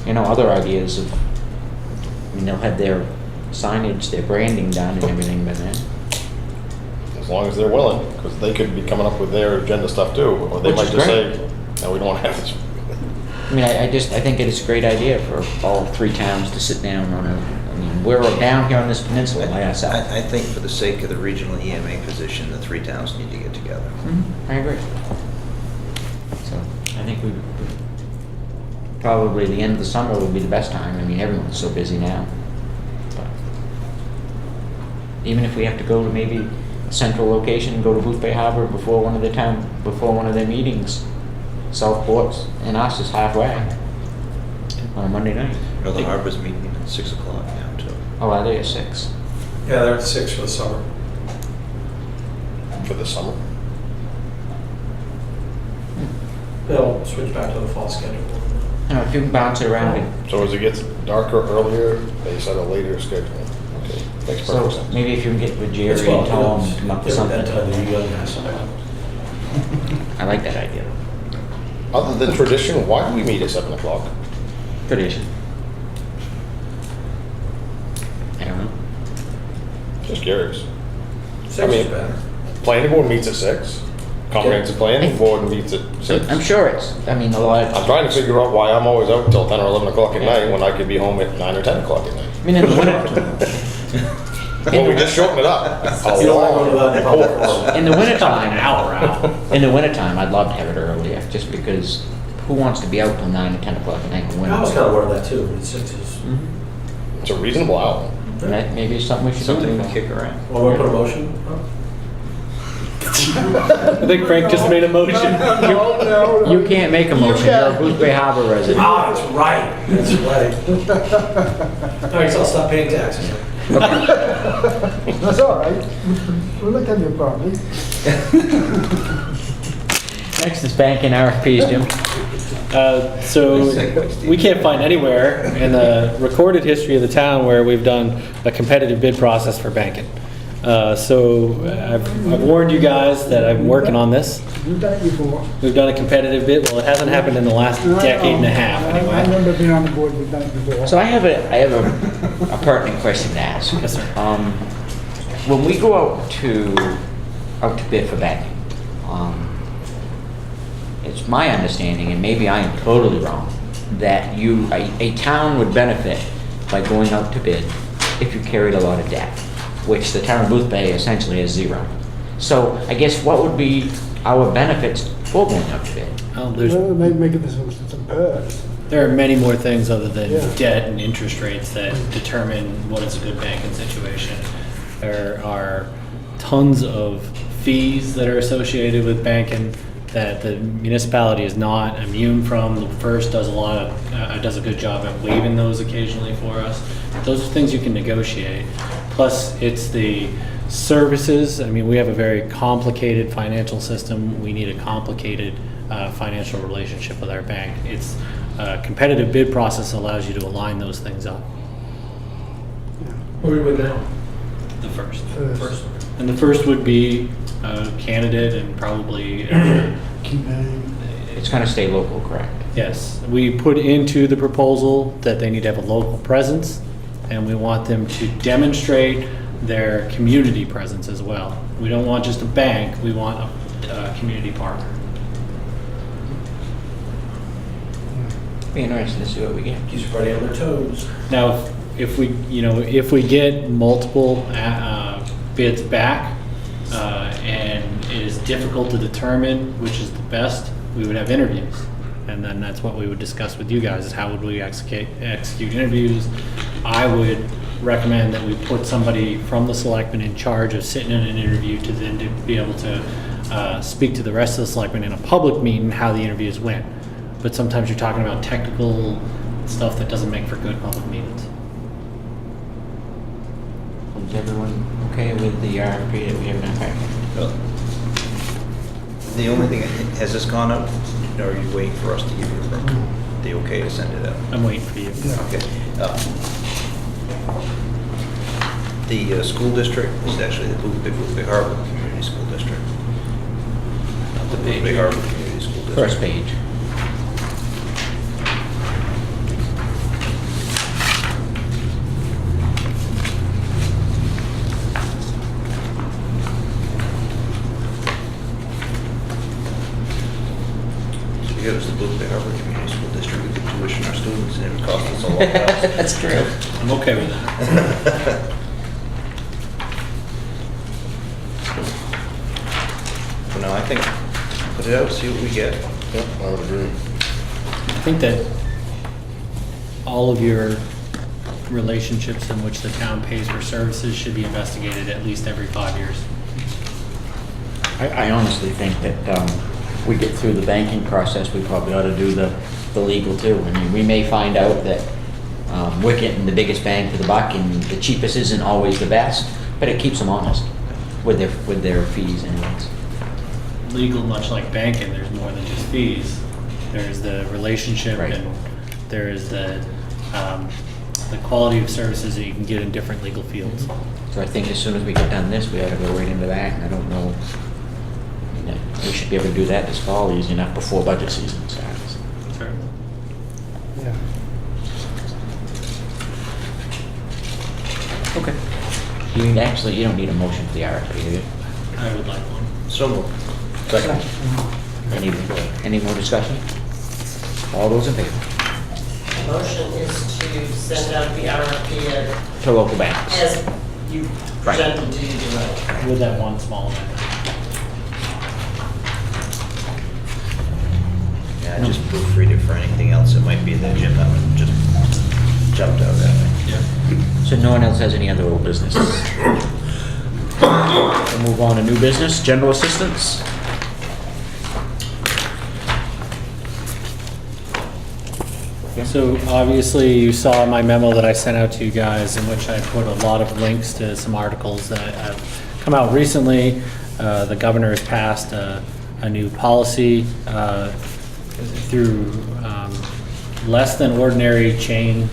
You know, other ideas of, I mean, they'll have their signage, their branding done and everything by then. As long as they're willing, because they could be coming up with their agenda stuff too, or they Which might is just great. say, no, we don't want to have this. I mean, I think it's a great idea for all 3 towns to sit down on I mean, we're down here on this peninsula by ourselves. I think for the sake of the regional EMA position, the 3 towns need to get together. I agree. So, I think probably the end of the summer would be the best time. I mean, everyone's so busy now. But even if we have to go to maybe a central location, go to Boothbay Harbor before one of their meetings, Southport's and us is halfway on a Monday night. Or the harbor's meeting at 6 o'clock now too. Oh, are they at 6? Yeah, they're at 6 for the summer. For the summer. They'll switch back to the fall schedule. I don't know, if you can bounce it around. So as it gets darker earlier, they set a later schedule. Okay, makes So perfect sense. maybe if you can get with Jerry and Tom and come up with something. I like that idea. Other than tradition, why do we meet at 7 o'clock? Tradition. I don't know. Just curious. 6 I mean, is better. Planning board meets at 6. Comprehensive planning board meets at 6. I'm sure I mean, a lot I'm of, trying to figure out why I'm always out until 10 or 11 o'clock at night when I could be home at 9 or 10 o'clock at night. I mean, in the winter, Well, we just shortened it up. You don't want to go to that in public. in the wintertime, An hour out. in the wintertime, I'd love to have it earlier, just because who wants to be out till 9 or 10 o'clock at night in the winter? I was kind of worried that too, but 6 is. It's a reasonable hour. And that maybe is something we should Something do. to kick around. Well, we'll put a motion. I think Frank just made a motion. You can't make a motion, you're a Boothbay Harbor resident. Ah, that's right, that's right. All right, so I'll stop paying taxes. That's all right. We'll look at your property. Next is banking RFPs, Jim. So we can't find anywhere in the recorded history of the town where we've done a competitive bid process for banking. So I've warned you guys that I'm working on this. You've done it before. We've done a competitive bid. Well, it hasn't happened in the last decade and a half I anyway. remember being on the board, we've done it before. So I have a pertinent question to ask. Yes, sir. When we go out to bid for banking, it's my understanding, and maybe I am totally wrong, that a town would benefit by going out to bid if you carried a lot of debt, which the town of Boothbay essentially is zero. So I guess what would be our benefits for going out to bid? There's Make it some perks. There are many more things other than Yeah. debt and interest rates that determine what is a good banking situation. There are tons of fees that are associated with banking that the municipality is not immune from. The first does does a good job at waiving those occasionally for us. Those are things you can negotiate. Plus, it's the services. I mean, we have a very complicated financial system. We need a complicated financial relationship with our bank. It's a competitive bid process allows you to align those things up. Who are we with now? The first. First. And the first would be a candidate and probably, Keep adding. It's gonna stay local, correct? yes, we put into the proposal that they need to have a local presence, and we want them to demonstrate their community presence as well. We don't want just a bank, we want a community partner. Be interested to see what we get. Keeps everybody on their toes. Now, if we get multiple bids back, and it is difficult to determine which is the best, we would have interviews. And then that's what we would discuss with you guys, is how would we execute interviews. I would recommend that we put somebody from the selectmen in charge of sitting in an interview to then to be able to speak to the rest of the selectmen in a public meeting how the interviews went. But sometimes you're talking about technical stuff that doesn't make for good public meetings. Is everyone okay with the RFP that we have in our packet? The only thing, has this gone up, or are you waiting for us to give you the okay to send it out? I'm waiting for you. Okay. The school district is actually the Boothbay Harbor Community School District. Not the Boothbay Harbor Community School District. First page. It was the Boothbay Harbor Community School District. We could tuition our students and it would cost us a lot less. That's true. I'm okay with that. So no, I think, put it out, see what we get. Yep, I would agree. I think that all of your relationships in which the town pays for services should be investigated at least every 5 years. I honestly think that we get through the banking process, we probably ought to do the legal too. I mean, we may find out that we're getting the biggest bang for the buck and the cheapest isn't always the best, but it keeps them honest with their fees anyways. Legal, much like banking, there's more than just fees. There's the relationship, Right. and there is the quality of services that you can get in different legal fields. So I think as soon as we get done this, we ought to go right into that, and I don't know, we should be able to do that this fall easy enough before budget season starts. Sure. Yeah. Okay. You don't need a motion for the RFP, do you? I would like one. So moved. Second. Any more discussion? All those in favor? Motion is to send out the RFP To local banks. as you Right. presented to you tonight. With that one small amendment. Yeah, I just proofread it for anything else that might be in there, Jim. That one just jumped out at me. So no one else has any other old business? We'll move on to new business, general assistance. So obviously you saw my memo that I sent out to you guys in which I put a lot of links to some articles that have come out recently. The governor has passed a new policy through less than ordinary chain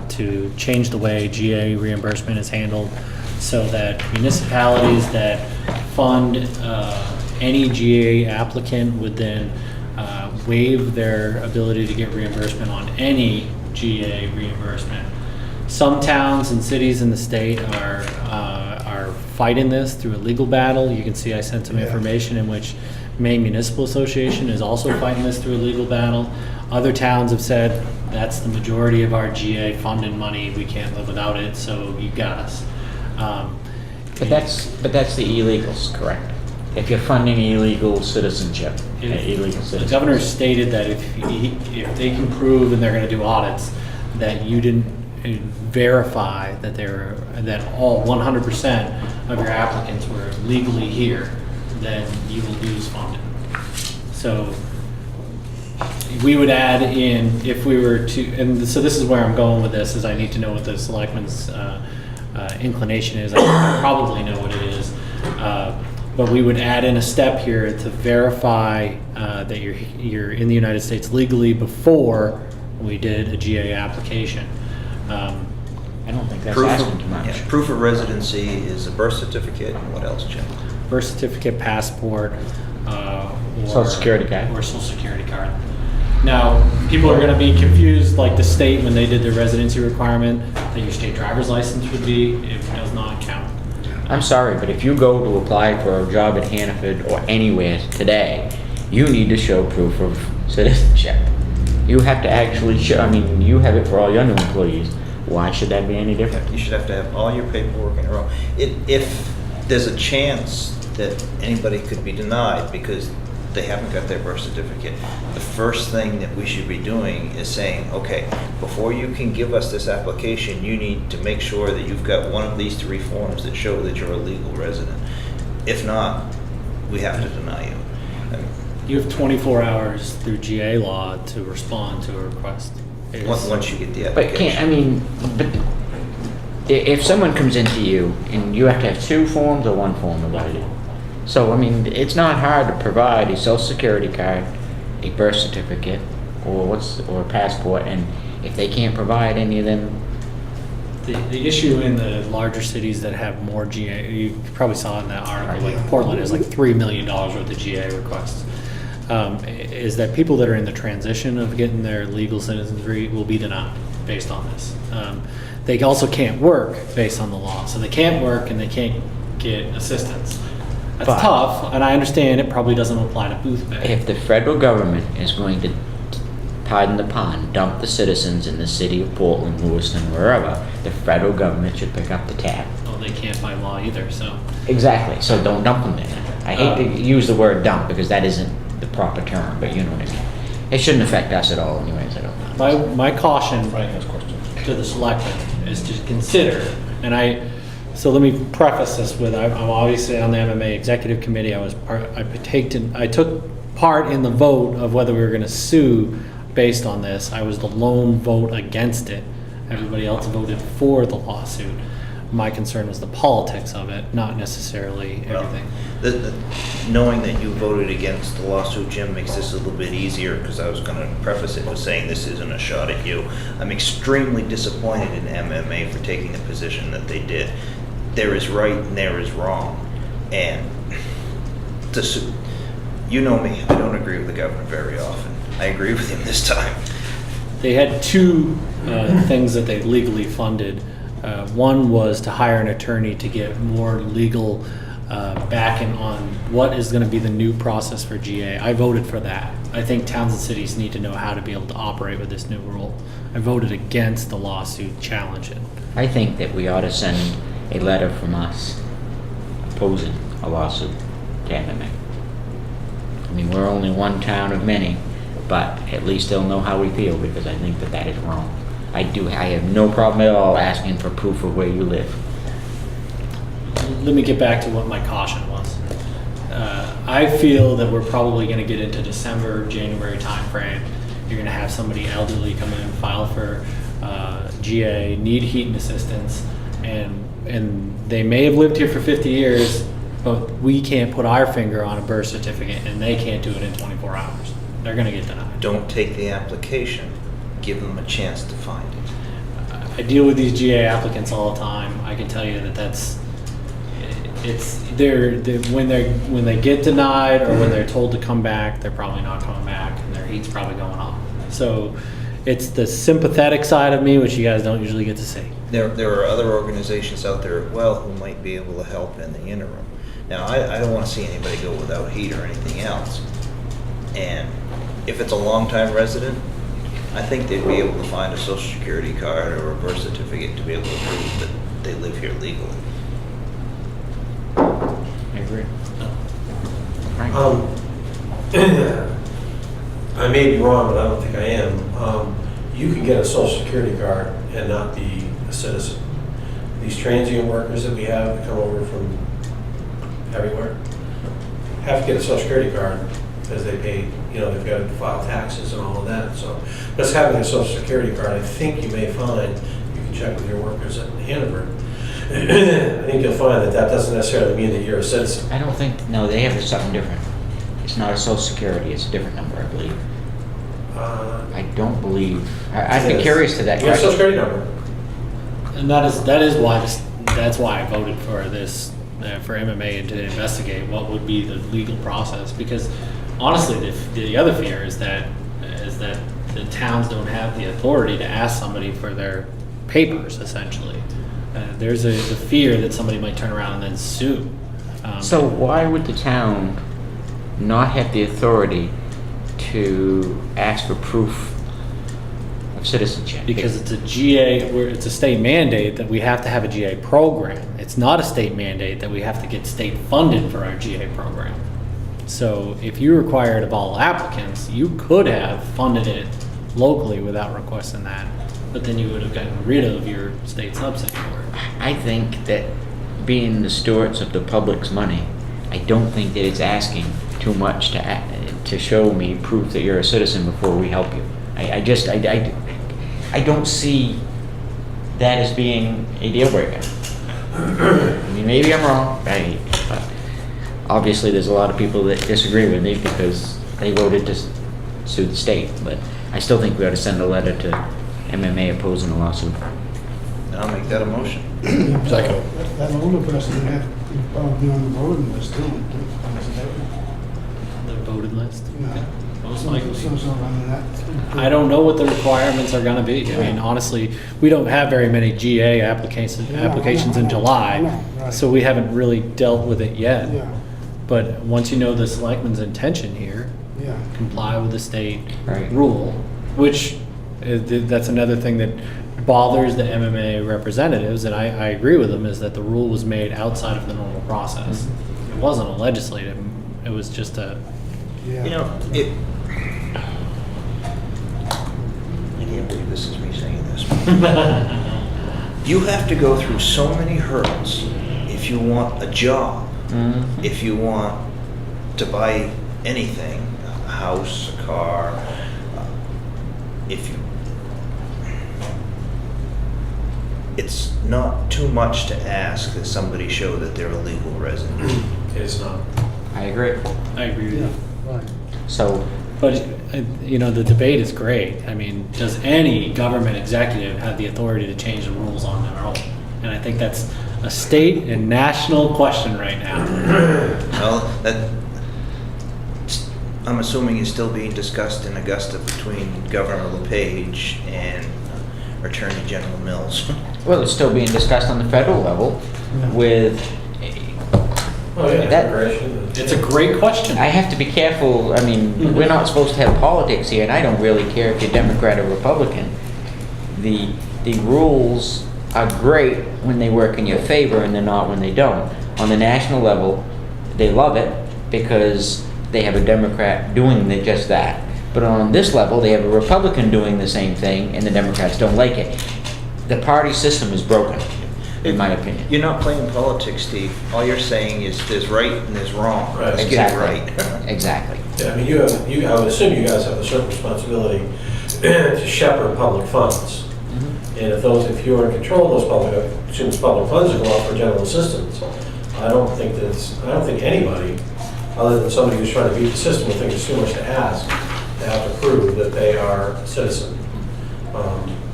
to change the way GA reimbursement is handled so that municipalities that fund any GA applicant would then waive their ability to get reimbursement on any GA reimbursement. Some towns and cities in the state are fighting this through a legal battle. You can see I sent some information in which Maine Municipal Association is also fighting this through a legal battle. Other towns have said that's the majority of our GA funded money. We can't live without it, so you got us. But that's the illegals, correct? If you're funding illegal citizenship, illegal The citizenship. governor stated that if they can prove, and they're going to do audits, that you didn't verify that all 100% of your applicants were legally here, then you will lose funding. So we would add in, if we were to, and so this is where I'm going with this, is I need to know what the selectmen's inclination is. I probably know what it is. But we would add in a step here to verify that you're in the United States legally before we did a GA application. I don't think that's Proof asking too of, much. yeah, proof of residency is a birth certificate, and what else, Jim? Birth certificate, passport, or Social Security card. Or social security card. Now, people are going to be confused, like the state when they did their residency requirement, that your state driver's license would be. It does not count. I'm sorry, but if you go to apply for a job at Hannaford or anywhere today, you need to show proof of citizenship. You have to actually show, I mean, you have it for all your new employees. Why should that be any different? You should have to have all your paperwork in a row. If there's a chance that anybody could be denied because they haven't got their birth certificate, the first thing that we should be doing is saying, okay, before you can give us this application, you need to make sure that you've got one of these 3 forms that show that you're a legal resident. If not, we have to deny you. You have 24 hours through GA law to respond to a request. Once you get the But application. but if someone comes into you and you have to have 2 forms or 1 form of ID. So, I mean, it's not hard to provide a social security card, a birth certificate, or a passport, and if they can't provide any of them. The issue in the larger cities that have more GA, you probably saw in that article, like Portland has like $3 million worth of GA requests, is that people that are in the transition of getting their legal citizenry will be denied based on this. They also can't work based on the law, so they can't work and they can't get assistance. That's But- tough, and I understand it probably doesn't apply to Boothbay. If the federal government is going to, pardon the pun, dump the citizens in the city of Portland, Lewiston, wherever, the federal government should pick up the tab. Well, they can't by law either, so. Exactly, so don't dump them there. I hate to use the word dump because that isn't the proper term, but you know what I mean. It shouldn't affect us at all anyways, I don't know. My caution Frank has questions. to the selectmen is to consider, so let me preface this with, I'm obviously on the MMA executive committee. I took part in the vote of whether we were going to sue based on this. I was the lone vote against it. Everybody else voted for the lawsuit. My concern was the politics of it, not necessarily everything. Knowing that you voted against the lawsuit, Jim, makes this a little bit easier, because I was going to preface it with saying this isn't a shot at you. I'm extremely disappointed in MMA for taking the position that they did. There is right and there is wrong. And you know me, I don't agree with the governor very often. I agree with him this time. They had 2 things that they legally funded. One was to hire an attorney to get more legal backing on what is going to be the new process for GA. I voted for that. I think towns and cities need to know how to be able to operate with this new rule. I voted against the lawsuit, challenge it. I think that we ought to send a letter from us opposing a lawsuit to MMA. I mean, we're only one town of many, but at least they'll know how we feel, because I think that is wrong. I have no problem at all asking for proof of where you live. let me get back to what my caution was. I feel that we're probably going to get into December, January timeframe. You're going to have somebody elderly come in, file for GA, need heat and assistance, and they may have lived here for 50 years, but we can't put our finger on a birth certificate, and they can't do it in 24 hours. They're going to get denied. Don't take the application, give them a chance to find it. I deal with these GA applicants all the time. I can tell you when they get denied or when they're told to come back, they're probably not coming back, and their heat's probably going off. So it's the sympathetic side of me, which you guys don't usually get to see. There are other organizations out there as well who might be able to help in the interim. Now, I don't want to see anybody go without heat or anything else. And if it's a long-time resident, I think they'd be able to find a social security card or a birth certificate to be able to prove that they live here legally. I agree. Frank? I may be wrong, but I don't think I am. You can get a social security card and not be a citizen. These transient workers that we have that come over from everywhere have to get a social security card because they pay, they've got to file taxes and all of that. So just having a social security card, I think you may find, you can check with your workers at Hanover, I think you'll find that doesn't necessarily mean that you're a citizen. I don't think, no, they have something different. It's not a social security, it's a different number, I believe. I don't believe, I'd be curious to that You have a social question. security number. And that's why I voted for this, for MMA and to investigate what would be the legal process. Because honestly, the other fear is that the towns don't have the authority to ask somebody for their papers, essentially. There's the fear that somebody might turn around and then sue. So why would the town not have the authority to ask for proof of citizenship? Because it's a it's a state mandate that we have to have a GA program. It's not a state mandate that we have to get state funded for our GA program. So if you required of all applicants, you could have funded it locally without requesting that, but then you would have gotten rid of your state subsidy for it. I think that being the stewards of the public's money, I don't think that it's asking too much to show me proof that you're a citizen before we help you. I don't see that as being a deal breaker. I mean, maybe I'm wrong, but obviously there's a lot of people that disagree with me because they voted to sue the state, but I still think we ought to send a letter to MMA opposing the lawsuit. And I'll make that a motion. Second. That older person would have to probably be on the voting list too. The voted list? Yeah. Most likely. So, I mean, that. I don't know what the requirements are gonna be. I mean, honestly, we don't have very many GA applications in July, I know, right. so we haven't really dealt with it yet. Yeah, But once you know the selectmen's intention here, yeah. comply with the state Right. rule, which that's another thing that bothers the MMA representatives, and I agree with them, is that the rule was made outside of the normal process. It wasn't a legislative, it was just a, Yeah. I can't believe this is me saying this. You have to go through so many hurdles if you want a job, if you want to buy anything, a house, a car, it's not too much to ask that somebody show that they're a legal resident. It's not. I agree. I agree with Yeah, you. right. So, But, the debate is great. I mean, does any government executive have the authority to change the rules on their own? And I think that's a state and national question right now. Well, I'm assuming is still being discussed in Augusta between Governor LePage and Attorney General Mills. well, it's still being discussed on the federal level with, Oh, yeah, That- immigration. It's a great question. I have to be careful, I mean, we're not supposed to have politics here, and I don't really care if you're Democrat or Republican. The rules are great when they work in your favor, and they're not when they don't. On the national level, they love it because they have a Democrat doing just that. But on this level, they have a Republican doing the same thing, and the Democrats don't like it. The party system is broken. in my opinion. You're not playing politics, Steve. All you're saying is there's right and there's wrong. Right. Let's get it Exactly. right. Exactly. Yeah, I mean, I would assume you guys have a certain responsibility to shepherd public funds. And if you're in control of those public funds that go out for general assistance, I don't think anybody, other than somebody who's trying to beat the system, will think it's too much to ask to have to prove that they are a citizen.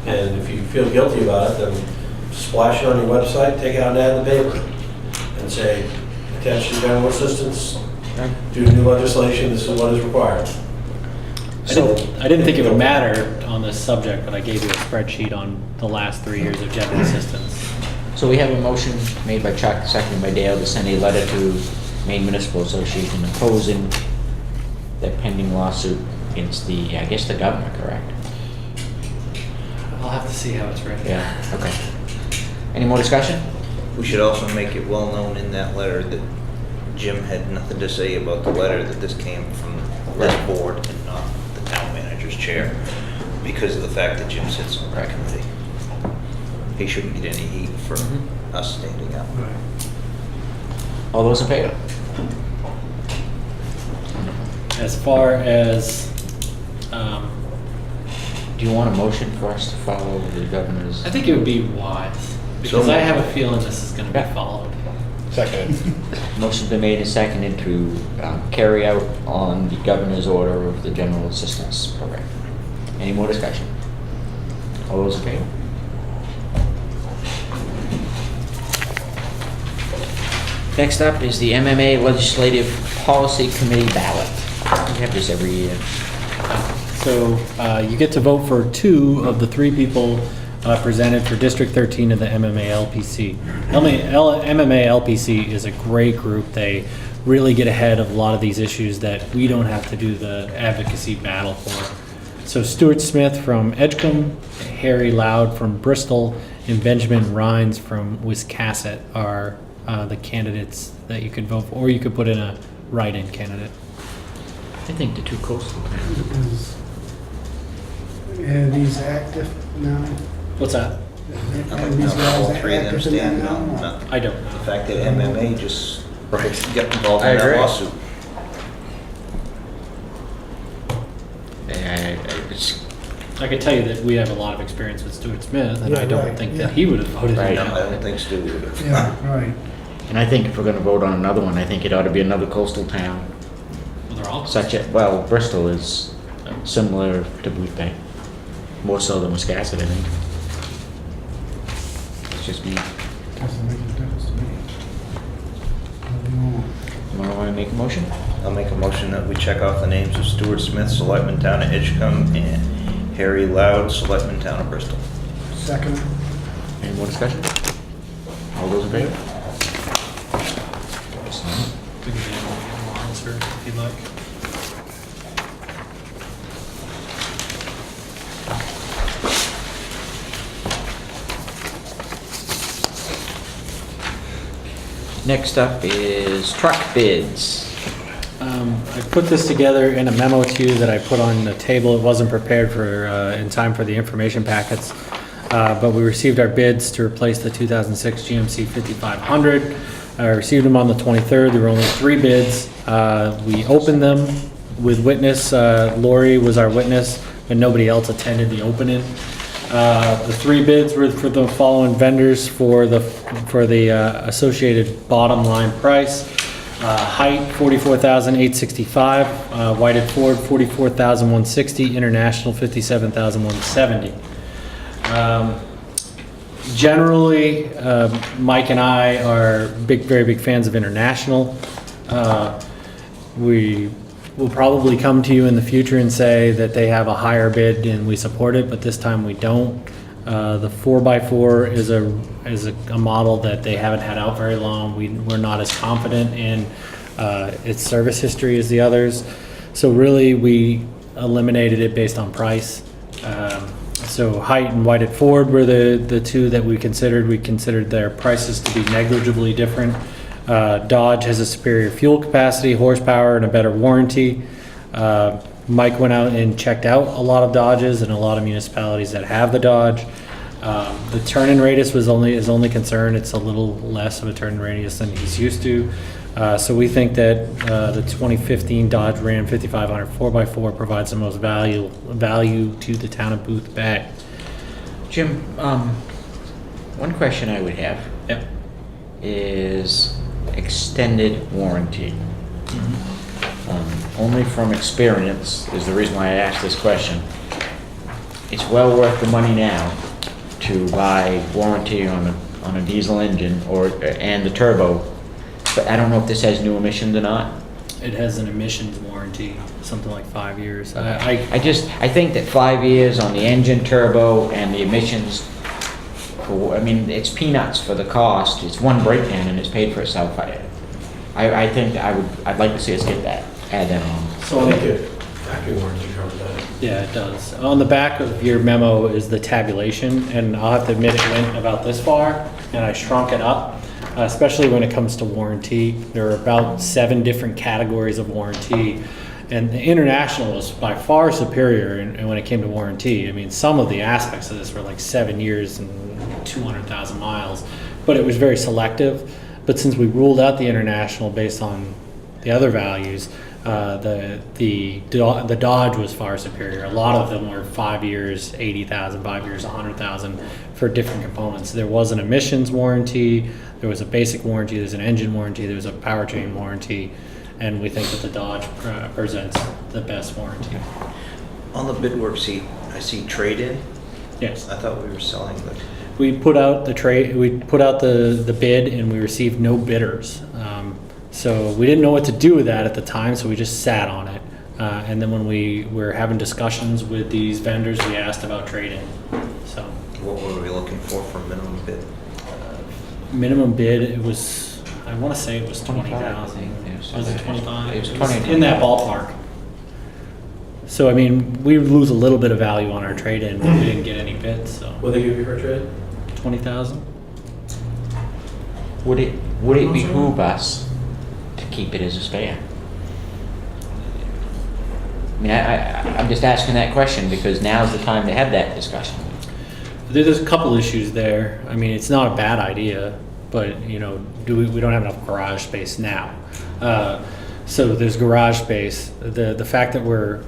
And if you feel guilty about it, then splash it on your website, take out an ad in the paper, and say, attention general assistance, due to new legislation, this is what is required. I didn't think it would matter on this subject, but I gave you a spreadsheet on the last 3 years of general assistance. So we have a motion made by Chuck, seconded by Dale, to send a letter to Maine Municipal Association opposing the pending lawsuit against the governor, correct? I'll have to see how it's written. Yeah, okay. Any more discussion? We should also make it well known in that letter that Jim had nothing to say about the letter, that this came from this board and not the town manager's chair, because of the fact that Jim sits on that committee. He shouldn't get any heat for us standing up. All those in favor? As far as, Do you want a motion for us to follow the governor's? I think it would be wise, because I have a feeling this is going to be followed. Second. Motion's been made and seconded to carry out on the governor's order of the general assistance program. Any more discussion? All those in favor? Next up is the MMA Legislative Policy Committee ballot. We have this every year. So you get to vote for 2 of the 3 people presented for District 13 of the MMA LPC. MMA LPC is a great group. They really get ahead of a lot of these issues that we don't have to do the advocacy battle for. So Stuart Smith from Edgecombe, Harry Loud from Bristol, and Benjamin Rhines from Wiscasset are the candidates that you could vote for, or you could put in a write-in candidate. I think the 2 coastal towns. And these active now? What's that? I'd like And to these know how all guys 3 of them active in stand that on now? I don't the know. fact that MMA just got involved I in that agree. lawsuit. It's I can tell you that we have a lot of experience with Stuart Smith, and Yeah, I don't right, think yeah. that he would have voted Right. it No, I down. don't think Stu would have. Yeah, right. And I think if we're gonna vote on another one, I think it ought to be another coastal town, Well, they're all well, Bristol is similar to Boothbay, more so than Wiscasset, I think. It's just me. Doesn't make a difference to me. What do you want? You wanna make a motion? I'll make a motion that we check off the names of Stuart Smith, Selectman Town of Edgecombe, and Harry Loud, Selectman Town of Bristol. Second? Any more discussion? All those in favor? We can get more answer if you'd like. Next up is truck bids. I put this together in a memo to you that I put on the table. It wasn't prepared for in time for the information packets, but we received our bids to replace the 2006 GMC 5500. I received them on the 23rd. There were only 3 bids. We opened them with witness. Lori was our witness, but nobody else attended the opening. The 3 bids were for the following vendors for the associated bottom line price. Height, $44,865. Whited Ford, $44,160. International, $57,170. Generally, Mike and I are very big fans of International. We will probably come to you in the future and say that they have a higher bid and we support it, but this time we don't. The 4x4 is a model that they haven't had out very long. We're not as confident in its service history as the others. So really, we eliminated it based on price. So Height and Whited Ford were the 2 that we considered. We considered their prices to be negligibly different. Dodge has a superior fuel capacity, horsepower, and a better warranty. Mike went out and checked out a lot of Dodges and a lot of municipalities that have the Dodge. The turn-in radius is only concerned. It's a little less of a turn-in radius than he's used to. So we think that the 2015 Dodge Ram 5500 4x4 provides the most value to the town of Boothbay. Jim, one question I would have Yep. is extended warranty. Only from experience is the reason why I asked this question. It's well worth the money now to buy warranty on a diesel engine and the turbo, but I don't know if this has new emissions or not. It has an emissions warranty, something like 5 years. I think that 5 years on the engine, turbo, and the emissions, I mean, it's peanuts for the cost. It's one breakdown and it's paid for itself. I think I'd like to see us get that, add that on. So I think it, factory warranty covers that. Yeah, it does. On the back of your memo is the tabulation, and I'll have to admit it went about this far, and I shrunk it up, especially when it comes to warranty. There are about 7 different categories of warranty, and the international was by far superior when it came to warranty. I mean, some of the aspects of this were like 7 years and 200,000 miles, but it was very selective. But since we ruled out the international based on the other values, the Dodge was far superior. A lot of them were 5 years, 80,000, 5 years, 100,000 for different components. There was an emissions warranty, there was a basic warranty, there's an engine warranty, there's a powertrain warranty, and we think that the Dodge presents the best warranty. On the bid work sheet, I see trade-in. Yes. I thought we were selling the, We put out the bid and we received no bidders. So we didn't know what to do with that at the time, so we just sat on it. And then when we were having discussions with these vendors, we asked about trade-in. So what were we looking for minimum bid? minimum bid, it was, I want to say it was 20,000. Was it 25? It was 20. In that ballpark. So I mean, we lose a little bit of value on our trade-in, but we didn't get any bids, so. What they give you for a trade? 20,000? Would it behoove us to keep it as a spare? I mean, I'm just asking that question because now's the time to have that discussion. There's a couple issues there. I mean, it's not a bad idea, but you know, we don't have enough garage space now. So there's garage space. The fact that we're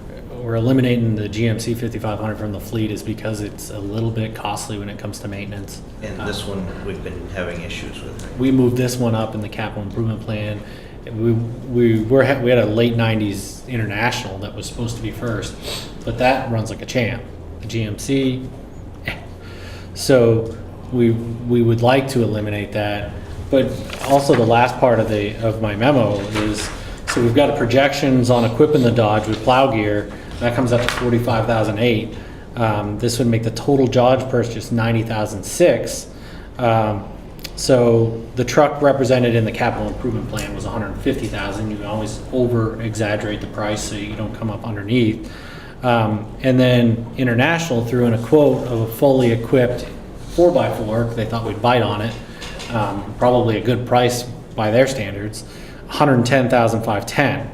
eliminating the GMC 5500 from the fleet is because it's a little bit costly when it comes to maintenance. And this one we've been having issues with. We moved this one up in the capital improvement plan. We had a late 90s International that was supposed to be first, but that runs like a champ. The GMC, so we would like to eliminate that. But also the last part of my memo is, so we've got projections on equipping the Dodge with plow gear. That comes up to $45,008. This would make the total Dodge purchase $90,006. So the truck represented in the capital improvement plan was $150,000. You can always over exaggerate the price so you don't come up underneath. And then International threw in a quote of a fully equipped 4x4. They thought we'd bite on it. Probably a good price by their standards. $110,510.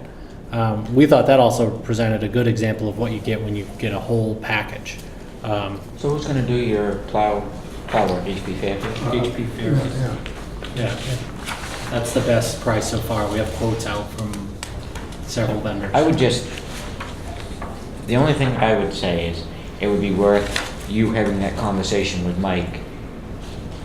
We thought that also presented a good example of what you get when you get a whole package. So who's going to do your plow work? HP Fairfield? HP Fairfield. Yeah. That's the best price so far. We have quotes out from several vendors. The only thing I would say is it would be worth you having that conversation with Mike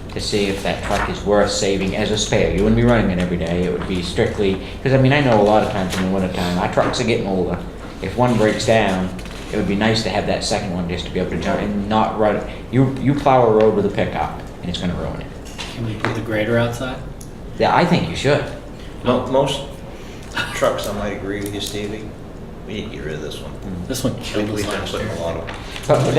to see if that truck is worth saving as a spare. You wouldn't be running it every day. It would be strictly, because I mean, I know a lot of times in the wintertime, our trucks are getting older. If one breaks down, it would be nice to have that second one just to be able to jump and not run it. You plow a road with a pickup and it's going to ruin it. Can we put the grader outside? Yeah, I think you should. Most trucks, I might agree with you, Stevie. We need to get rid of this one. This one killed us We've been last putting year. a lot of. But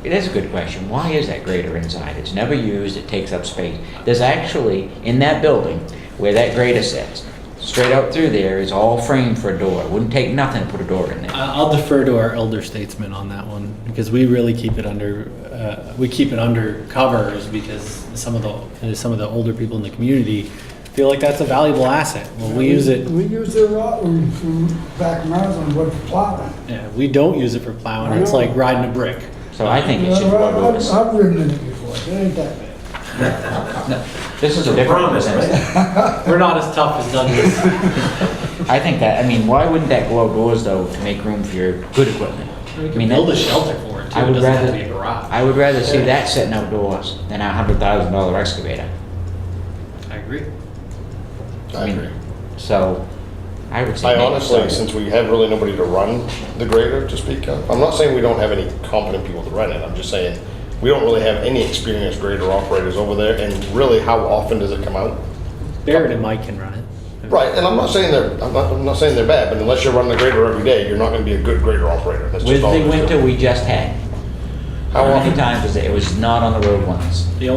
it is a good question. Why is that grader inside? It's never used. It takes up space. There's actually, in that building where that grader sits, straight out through there is all framed for a door. It wouldn't take nothing to put a door in there. I'll defer to our elder statesman on that one because we really keep it under covers because some of the older people in the community feel like that's a valuable asset. Well, we use it. We use it a lot from back in Maryland, wood for plowing. Yeah, we don't use it for plowing. It's like riding a brick. So I think it should go to us. I've ridden in it before, it ain't that bad. No, this is a different business. We're not as tough as Douglas. I think that, I mean, why wouldn't that go outdoors though, to make room for your good equipment? We I can mean, build a that- shelter for it too, I it would doesn't have rather, to be a garage. I would rather see that sitting outdoors than our $100,000 excavator. I agree. I agree. So, I would say. I make it honestly, start. since we have really nobody to run the grader to speak of, I'm not saying we don't have any competent people to run it, I'm just saying, we don't really have any experienced grader operators over there, and really, how often does it come out? Barrett and Mike can run it. Right, and I'm not saying they're bad, but unless you're running a grader every day, you're not gonna be a good grader operator, that's With just all the there is to winter it. we just had, How how many often? times was it? It was not on the road once. The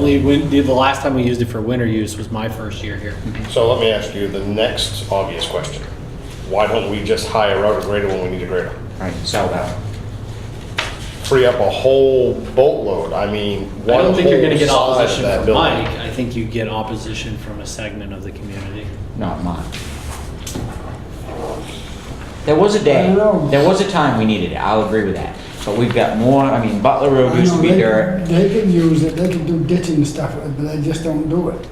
last time we used it for winter use was my first year here. So let me ask you the next obvious question. Why don't we just hire out a grader when we need a grader? Right, sell that. Free up a whole boatload, I mean, I one don't think you're gonna get whole side of opposition that from building. Mike, I think you get opposition from a segment of the community. Not mine. There was a day, I know. there was a time we needed it, I'll agree with that. But we've got more, I mean, Butler Road I used to know be dirt. They can use it, they can do ditching stuff, but they just don't do it.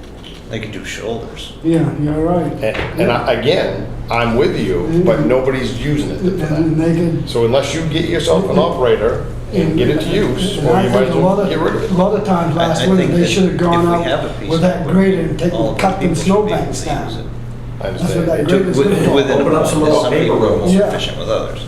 They can do shoulders. Yeah, you're right. And again, I'm with you, but nobody's using it for that. And they can. So unless you get yourself an operator and get it to use, And or I you might think as a well lot of, get rid of it. a lot of times I last think winter, they that should have gone if we have a out piece with of that grader and all taken, of cut the them people should be able snowbanks to use it. down. I That's what understand. that It grader's took- good for. Within Open up some of those some paper people are more roads. Yeah. efficient with others.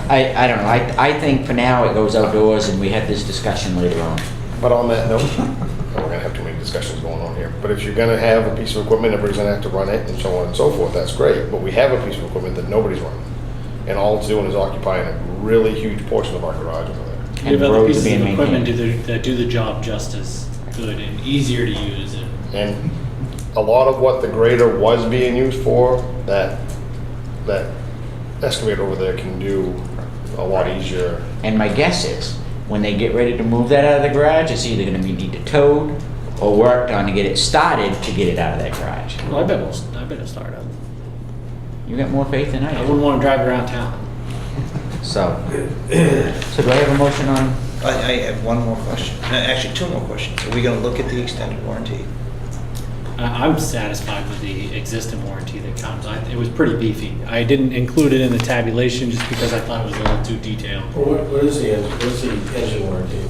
I don't know, I think for now it goes outdoors and we have this discussion later on. But on that note, and we're gonna have too many discussions going on here, but if you're gonna have a piece of equipment, everybody's gonna have to run it and so on and so forth, that's great. But we have a piece of equipment that nobody's running. And all it's doing is occupying a really huge portion of our garage over there. We have And other roads pieces of being equipment maintained. that do the job just as good and easier to use. And a lot of what the grader was being used for, that excavator over there can do a lot easier. And my guess is, when they get ready to move that out of the garage, it's either gonna be needed towed or worked on to get it started to get it out of that garage. Well, I bet it'll start up. You got more faith than I I do. wouldn't want to drive around town. So do I have a motion on? I have one more question, actually two more questions. Are we gonna look at the extended warranty? I'm satisfied with the existing warranty that comes. It was pretty beefy. I didn't include it in the tabulation just because I thought it was a little too detailed. What is the engine warranty?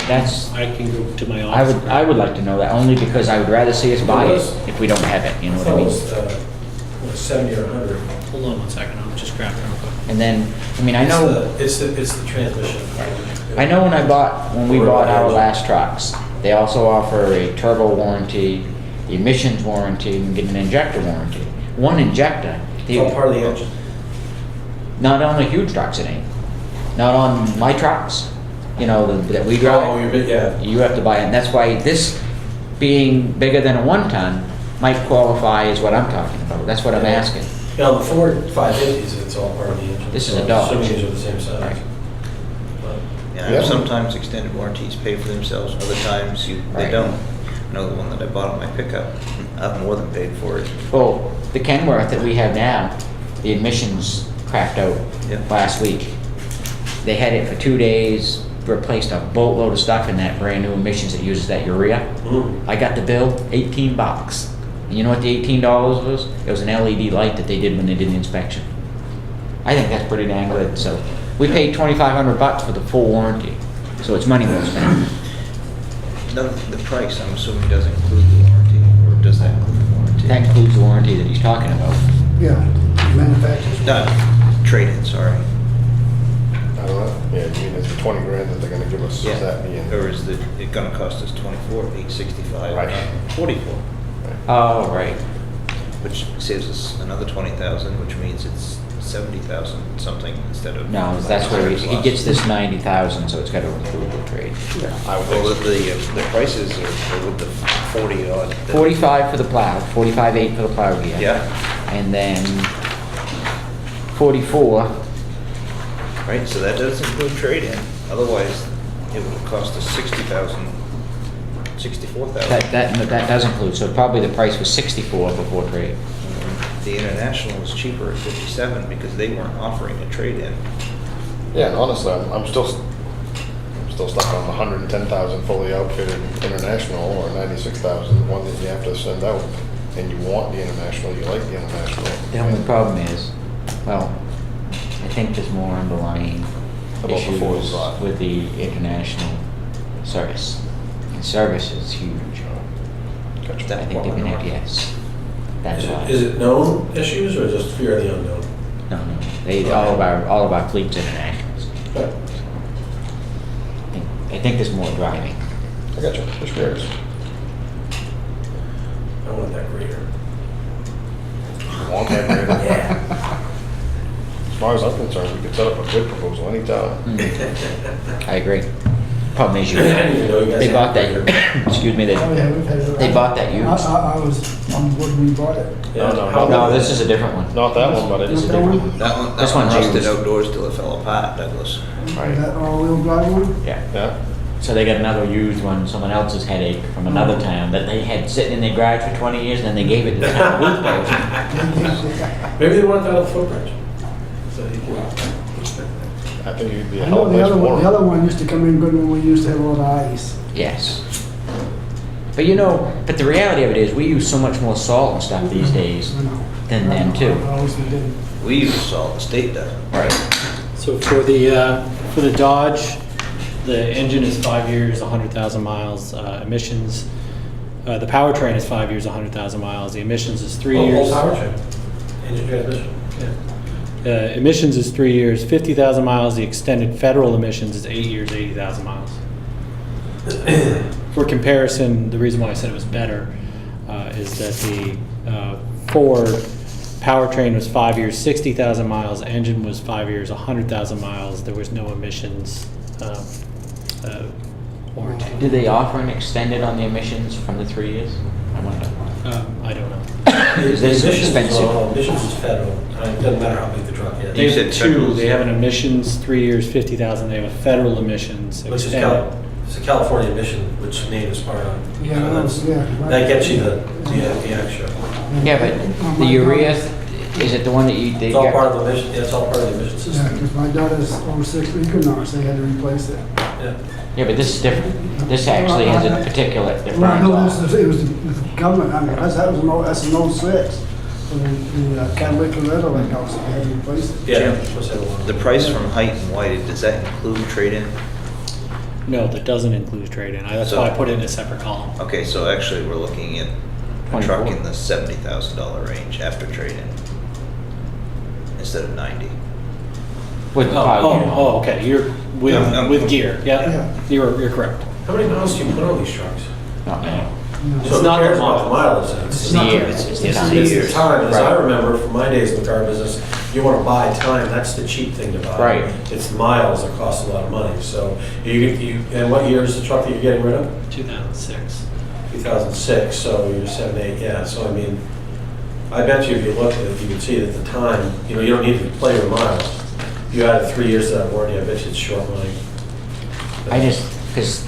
That's, I can go to my office. I would like to know that, only because I would rather see us buy it if we don't have it, you know what I mean? 70 or 100. Hold on one second, I'll just grab it real quick. And then, I mean, I know, It's the transmission. I know when we bought our last trucks, they also offer a turbo warranty, the emissions warranty, and get an injector warranty. One injector, It's all part of the engine. not on the huge trucks it ain't. Not on my trucks, you know, that we Oh, drive. yeah. You have to buy it, and that's why this being bigger than a one-ton might qualify as what I'm talking about. That's what I'm asking. Yeah, on the Ford 550s, it's all part of the engine. This is So a Dodge. Assuming these are the same size. Right. But- Yeah, Yeah. sometimes extended warranties pay for themselves, other times they Right. don't. I know the one that I bought on my pickup, I've more than paid for it. Well, the Kenworth that we have now, the emissions crapped out Yeah. last week. They had it for 2 days, replaced a boatload of stuff in that brand new emissions that uses that urea. I got the bill, $18. And you know what the $18 was? It was an LED light that they did when they did the inspection. I think that's pretty dang good, so. We paid $2,500 for the full warranty, so it's money well spent. No, the price, I'm assuming, doesn't include the warranty, or does that include the warranty? That includes the warranty that he's talking about. Yeah, manufacturers. No, trade-in, sorry. I don't know, yeah, I mean, it's the 20 grand that they're gonna give us, Yeah. is that being? Or is it gonna cost us 24,865, Right. 44, Oh, right. which saves us another 20,000, which means it's 70,000 something instead of. No, that's where he plus. gets this 90,000, so it's got to include the trade. I would think Well, so. the prices are with the 40 odd. 45 for the plow, 45.8 for the plow gear. Yeah, And then 44, right, so that does include trade-in, otherwise it would cost us 60,000, 64,000. that does include, so probably the price was 64 before trade. The International was cheaper at 57 because they weren't offering a trade-in. Yeah, and honestly, I'm still, still stuck on the 110,000 fully outfitted international, or 96,000, one that you have to send out. And you want the international, you like the international. The only problem is, well, I think there's more underlying About the issues four slot. with the international service. And service is huge. Gotcha. I think they're gonna have, yes. That's why. Is it known issues or just fear of the unknown? No, they, all of our fleet's internationals. Okay. I think there's more driving. I got you, just curious. I want that grader. You want that grader? Yeah. As far as I'm concerned, we could set up a bid proposal anytime. I agree. Problem is, I didn't even know you guys they had bought a grader. that, excuse me, Oh, yeah, we've had it. they bought that used. I was on board when we bought it. No, this is a different one. Not that one, but This is it's a different one. That This one one's rusted used. outdoors till it fell apart, Douglas. Is that all-wheel drive one? Yeah. yeah. So they got another used one, someone else's headache from another town that they had sitting in their garage for 20 years, and then they gave it to the town of Boothbay. Maybe they want that on the footbridge. So you can. I think you'd be a I hell know of a nice the other warrant. one used to come in good when we used to have a lot of ice. Yes. But you know, but the reality of it is, we use so much more salt and stuff these days I know. than them too. I always did. We use salt, the state doesn't. Right. So for the Dodge, the engine is 5 years, 100,000 miles. Emissions, the powertrain is 5 years, 100,000 miles. The emissions is 3 years. Whole powertrain, engine transmission. Yeah. Emissions is 3 years, 50,000 miles. The extended federal emissions is 8 years, 80,000 miles. For comparison, the reason why I said it was better is that the Ford powertrain was 5 years, 60,000 miles. Engine was 5 years, 100,000 miles. There was no emissions warranty. Do they offer an extended on the emissions from the 3 years? I wonder. I don't know. Is this Emissions expensive? Emissions is federal. It doesn't matter how big the truck is. They You have said two. federal. They have an emissions 3 years, 50,000. They have a federal emissions Which is extended. it's a California emission, which name is part of. Yeah, So that's- yeah. That gets you the extra. Yeah, but the urea, is it the one that you, they It's all got? part of the emission, yeah, it's all part of the emission Yeah, system. because my daughter's over 6 Equinox, they had to replace it. Yeah. Yeah, but this is different. This actually has a particulate that Well, I burns know off. it was the government, I mean, that's an 06. So the catalytic converter went out, so they had to replace it. Yeah. Jim, must have one. The price from Height and White, does that include trade-in? No, that doesn't include trade-in. That's So- why I put it in a separate column. Okay, so actually, we're looking at a 24. truck in the $70,000 range after trade-in, instead of 90. With the power unit. Oh, okay. You're with Yeah, with gear. Yeah, Yeah. you're correct. How many miles do you put on these trucks? Not many. So It's who not cares the about the mileage? It's It's the not- year. It's It's the the time. It's the time, as I Right. remember from my days in the car business, you want to buy time, that's the cheap thing to buy. Right. It's miles that cost a lot of money, so and what year is the truck that you're getting rid of? 2006. 2006, so you're 7, 8, yeah, so I mean, I bet you if you look at it, you can see that the time, you don't need to play with miles. If you added 3 years to that warranty, I bet you it's short money. I just, because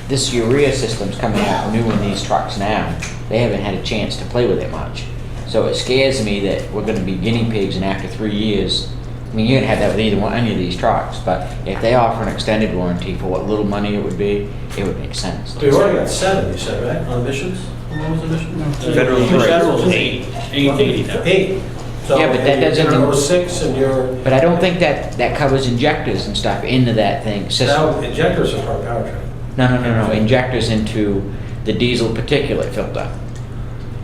this urea system's coming out new in these trucks now. They haven't had a chance to play with it much. So it scares me that we're gonna be guinea pigs and after 3 years, I mean, you're gonna have that with any of these trucks, but if they offer an extended warranty for what little money it would be, it would make sense. We already got 7, you said, right, on emissions? What was emissions? Federal Federal is 80,000. 8. So Yeah, but that doesn't- You're 06 and you're, But I don't think that covers injectors and stuff into that thing, system. now injectors are part of powertrain. No, injectors into the diesel particulate filter.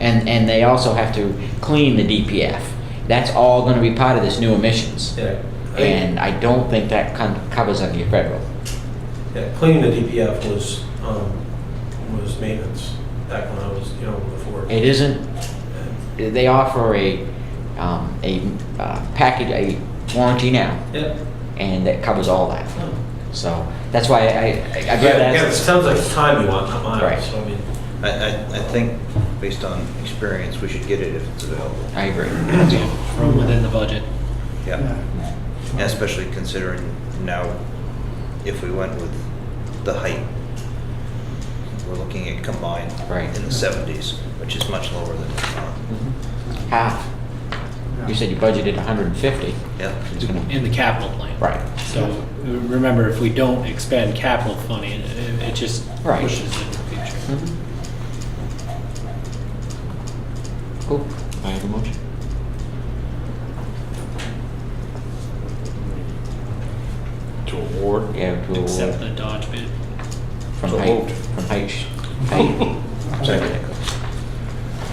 And they also have to clean the DPF. That's all gonna be part of this new emissions. Yeah. And I don't think that covers under your federal. Yeah, cleaning the DPF was maintenance back when I was, before. It isn't, they offer a package, a warranty now, Yeah. and that covers all that. So, that's why I'd Yeah, rather it ask. sounds like it's time you want, not Right. miles, so I mean. I think, based on experience, we should get it if it's available. I agree. From within the budget. Yeah, Yeah. and especially considering now, if we went with the Height, we're looking at combined Right. in the 70s, which is much lower than, Half. You said you budgeted 150. Yeah. It's gonna, In the capital plan. right. So remember, if we don't expend capital funding, it just Right. pushes it into the future. Cool. I have a motion. To award. Yeah, to Accept award the Dodge bid. from So Height, moved. from Height. Second. I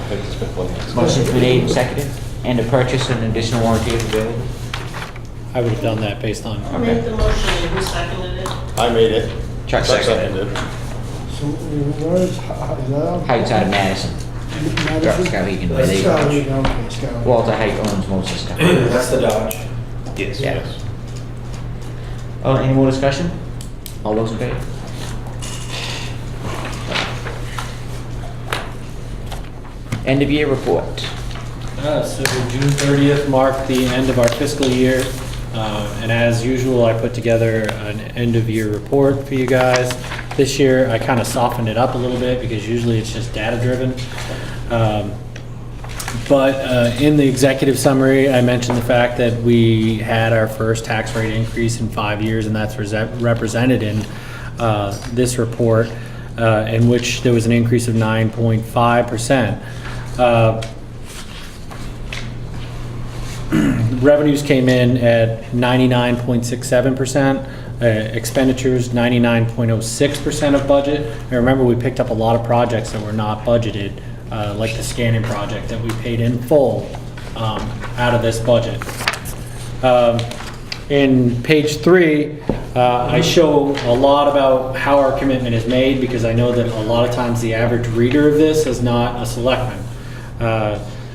think it's been plenty. Motion's been made and seconded, and to purchase an additional warranty is available. I would have done that based on. Who made the motion and who seconded it? I made it. Chuck seconded. seconded. So where is that? Height's out of Madison. Drop Skowhegan, where they, Skowhegan, okay, Skowhegan. Walter Height owns most of stuff. That's the Dodge. Yes. Yeah. Oh, any more discussion? All those in favor? End of year report. So June 30th marked the end of our fiscal year. And as usual, I put together an end of year report for you guys. This year, I kind of softened it up a little bit because usually it's just data driven. But in the executive summary, I mentioned the fact that we had our first tax rate increase in 5 years, and that's represented in this report, in which there was an increase of 9.5%. Revenues came in at 99.67%. Expenditures 99.06% of budget. And remember, we picked up a lot of projects that were not budgeted, like the scanning project that we paid in full out of this budget. In page 3, I show a lot about how our commitment is made, because I know that a lot of times the average reader of this is not a selectman.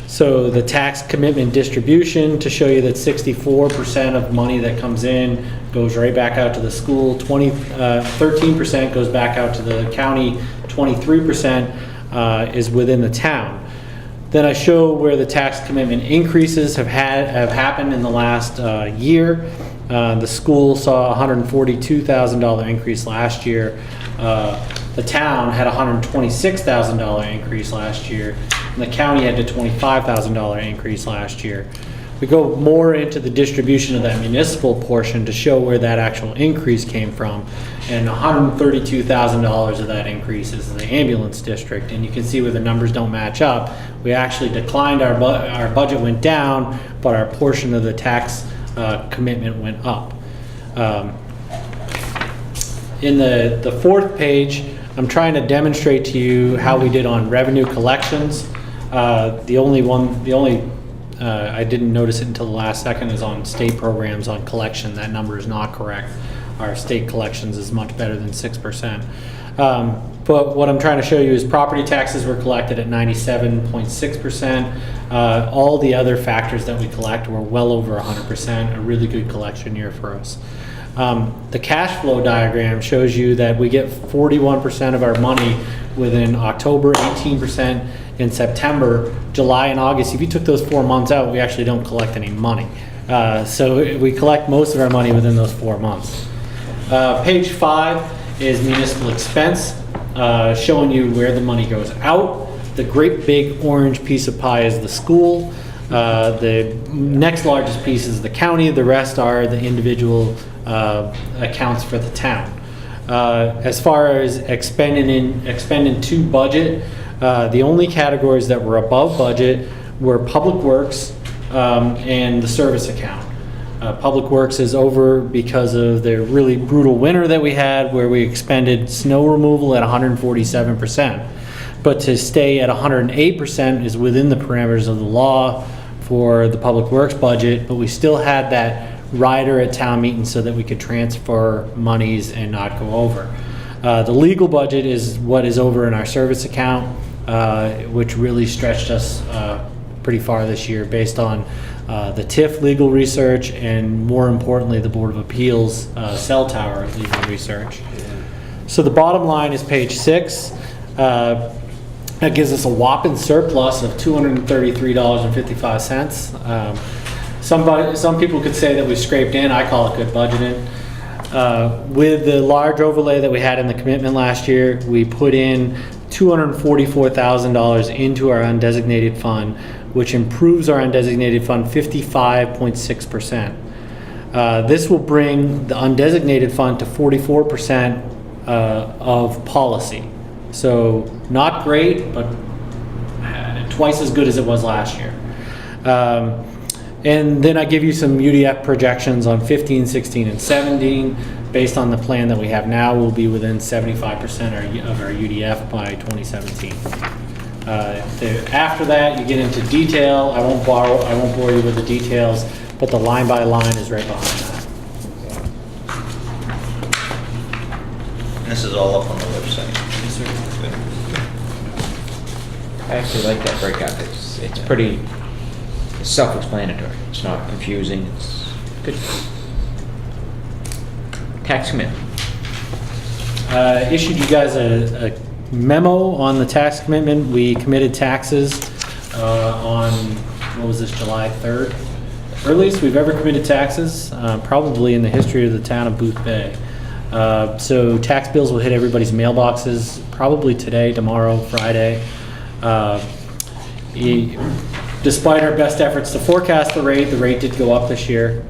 So the tax commitment distribution, to show you that 64% of money that comes in goes right back out to the school, 13% goes back out to the county, 23% is within the town. Then I show where the tax commitment increases have happened in the last year. The school saw a $142,000 increase last year. The town had a $126,000 increase last year, and the county had a $25,000 increase last year. We go more into the distribution of that municipal portion to show where that actual increase came from, and $132,000 of that increase is the ambulance district, and you can see where the numbers don't match up. We actually declined, our budget went down, but our portion of the tax commitment went up. In the fourth page, I'm trying to demonstrate to you how we did on revenue collections. The only I didn't notice it until the last second is on state programs on collection. That number is not correct. Our state collections is much better than 6%. But what I'm trying to show you is property taxes were collected at 97.6%. All the other factors that we collect were well over 100%, a really good collection year for us. The cash flow diagram shows you that we get 41% of our money within October, 18% in September, July, and August. If you took those 4 months out, we actually don't collect any money. So we collect most of our money within those 4 months. Page 5 is municipal expense, showing you where the money goes out. The great big orange piece of pie is the school. The next largest piece is the county. The rest are the individual accounts for the town. As far as expending to budget, the only categories that were above budget were public works and the service account. Public works is over because of the really brutal winter that we had, where we expended snow removal at 147%. But to stay at 108% is within the parameters of the law for the public works budget, but we still had that rider at town meeting so that we could transfer monies and not go over. The legal budget is what is over in our service account, which really stretched us pretty far this year based on the TIF legal research, and more importantly, the Board of Appeals cell tower legal research. So the bottom line is page 6. That gives us a whopping surplus of $233.55. Some people could say that we scraped in. I call it good budgeting. With the large overlay that we had in the commitment last year, we put in $244,000 into our undesignated fund, which improves our undesignated fund 55.6%. This will bring the undesignated fund to 44% of policy. So not great, but twice as good as it was last year. And then I give you some UDF projections on 15, 16, and 17. Based on the plan that we have now, we'll be within 75% of our UDF by 2017. After that, you get into detail. I won't bore you with the details, but the line by line is right behind that. And this is all up on the website. I actually like that breakout. It's pretty self-explanatory. It's not confusing. It's good. Tax commitment. Issued you guys a memo on the tax commitment. We committed taxes on, what was this, July 3rd? Earliest we've ever committed taxes, probably in the history of the town of Boothbay. So tax bills will hit everybody's mailboxes probably today, tomorrow, Friday. Despite our best efforts to forecast the rate did go up this year.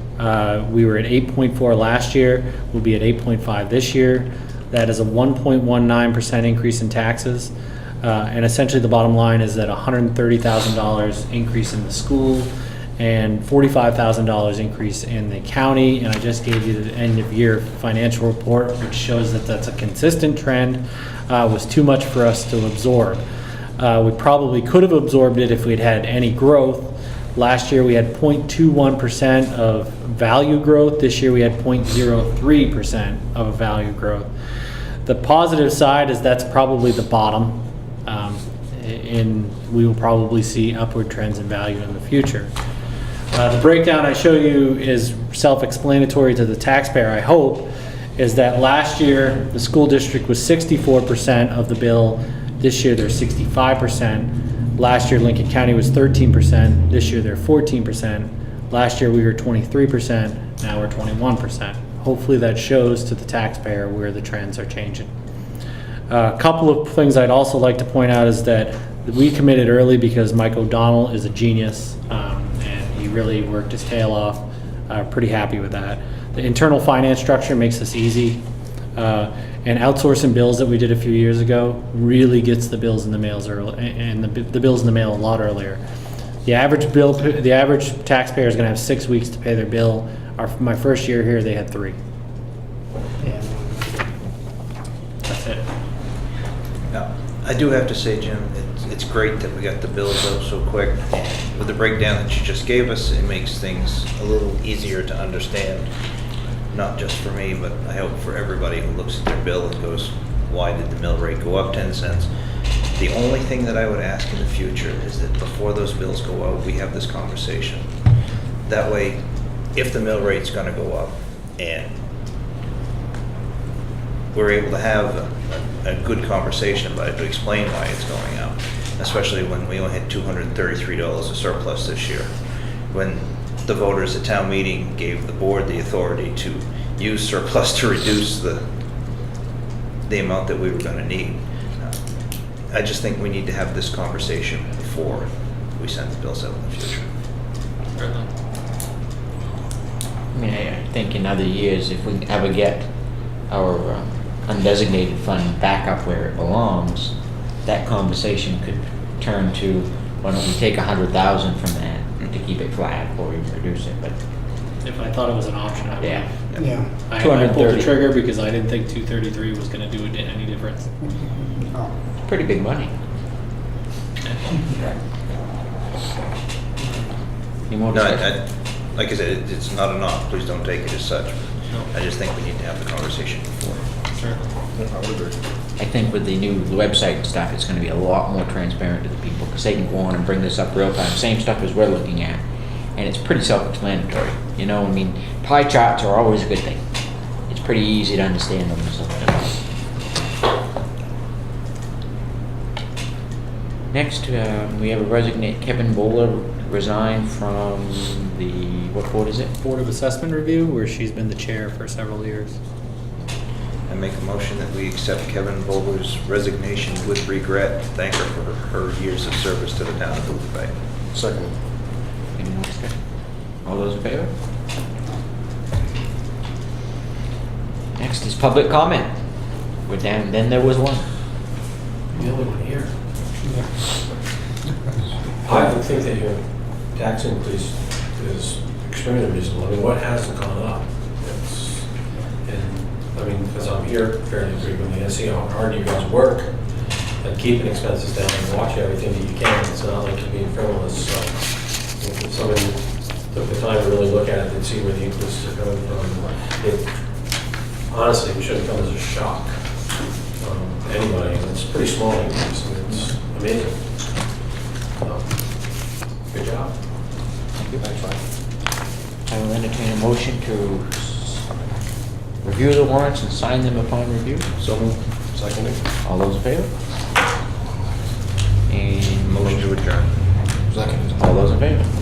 We were at 8.4 last year. We'll be at 8.5 this year. That is a 1.19% increase in taxes. And essentially the bottom line is that $130,000 increase in the school and $45,000 increase in the county. And I just gave you the end of year financial report, which shows that that's a consistent trend. Was too much for us to absorb. We probably could have absorbed it if we'd had any growth. Last year we had 0.21% of value growth. This year we had 0.03% of value growth. The positive side is that's probably the bottom, and we will probably see upward trends in value in the future. The breakdown I show you is self-explanatory to the taxpayer, I hope, is that last year the school district was 64% of the bill. This year they're 65%. Last year Lincoln County was 13%. This year they're 14%. Last year we were 23%. Now we're 21%. Hopefully that shows to the taxpayer where the trends are changing. A couple of things I'd also like to point out is that we committed early because Mike O'Donnell is a genius, and he really worked his tail off. Pretty happy with that. The internal finance structure makes this easy. And outsourcing bills that we did a few years ago really gets the bills in the mails early, and the bills in the mail a lot earlier. The average taxpayer is going to have 6 weeks to pay their bill. My first year here, they had 3. Yeah. That's it. Now, I do have to say, Jim, it's great that we got the bills out so quick. With the breakdown that you just gave us, it makes things a little easier to understand. Not just for me, but I hope for everybody who looks at their bill and goes, why did the mill rate go up 10 cents? The only thing that I would ask in the future is that before those bills go out, we have this conversation. That way, if the mill rate's gonna go up and we're able to have a good conversation about it, to explain why it's going up, especially when we only had $233 of surplus this year. When the voters at town meeting gave the board the authority to use surplus to reduce the amount that we were going to need. I just think we need to have this conversation before we send the bills out in the future. I mean, I think in other years, if we ever get our undesignated fund back up where it belongs, that conversation could turn to, why don't we take 100,000 from that to keep it flat or even reduce it, but If I thought it was an option, I would. yeah. Yeah. I pulled the 230. trigger because I didn't think 233 was going to do any difference. Oh. Pretty big money. Any more No, discussion? like I said, it's not a knock, please don't take it as such. I just think we need to have the conversation before. I think with the new website and stuff, it's gonna be a lot more transparent to the people, because they can go on and bring this up real time, same stuff as we're looking at. And it's pretty self-explanatory, you know, I mean, pie charts are always a good thing. It's pretty easy to understand them, so. Next, we have a Kevin Bowler resigned from the, what board is it? Board of Assessment Review, where she's been the chair for several years. I make a motion that we accept Kevin Bowler's resignation with regret, thank her for her years of service to the town of Boothbay. Second. Any more discussion? All those in favor? Next is public comment. We're down, then there was one. The only one here. I would think that your tax increase is extremely reasonable. I mean, what hasn't gone up? It's, and, I mean, because I'm here fairly frequently, I see how hard you guys work at keeping expenses down and watch everything that you can. It's not like you're being frivolous, so if somebody took the time to really look at it and see where the increases are coming from, it honestly shouldn't come as a shock to anybody. It's a pretty small increase, and it's amazing. Good job. Thank you. I will entertain a motion to review the warrants and sign them upon review. So moved. Seconded. All those in favor? And Motion to adjourn. Seconded. all those in favor?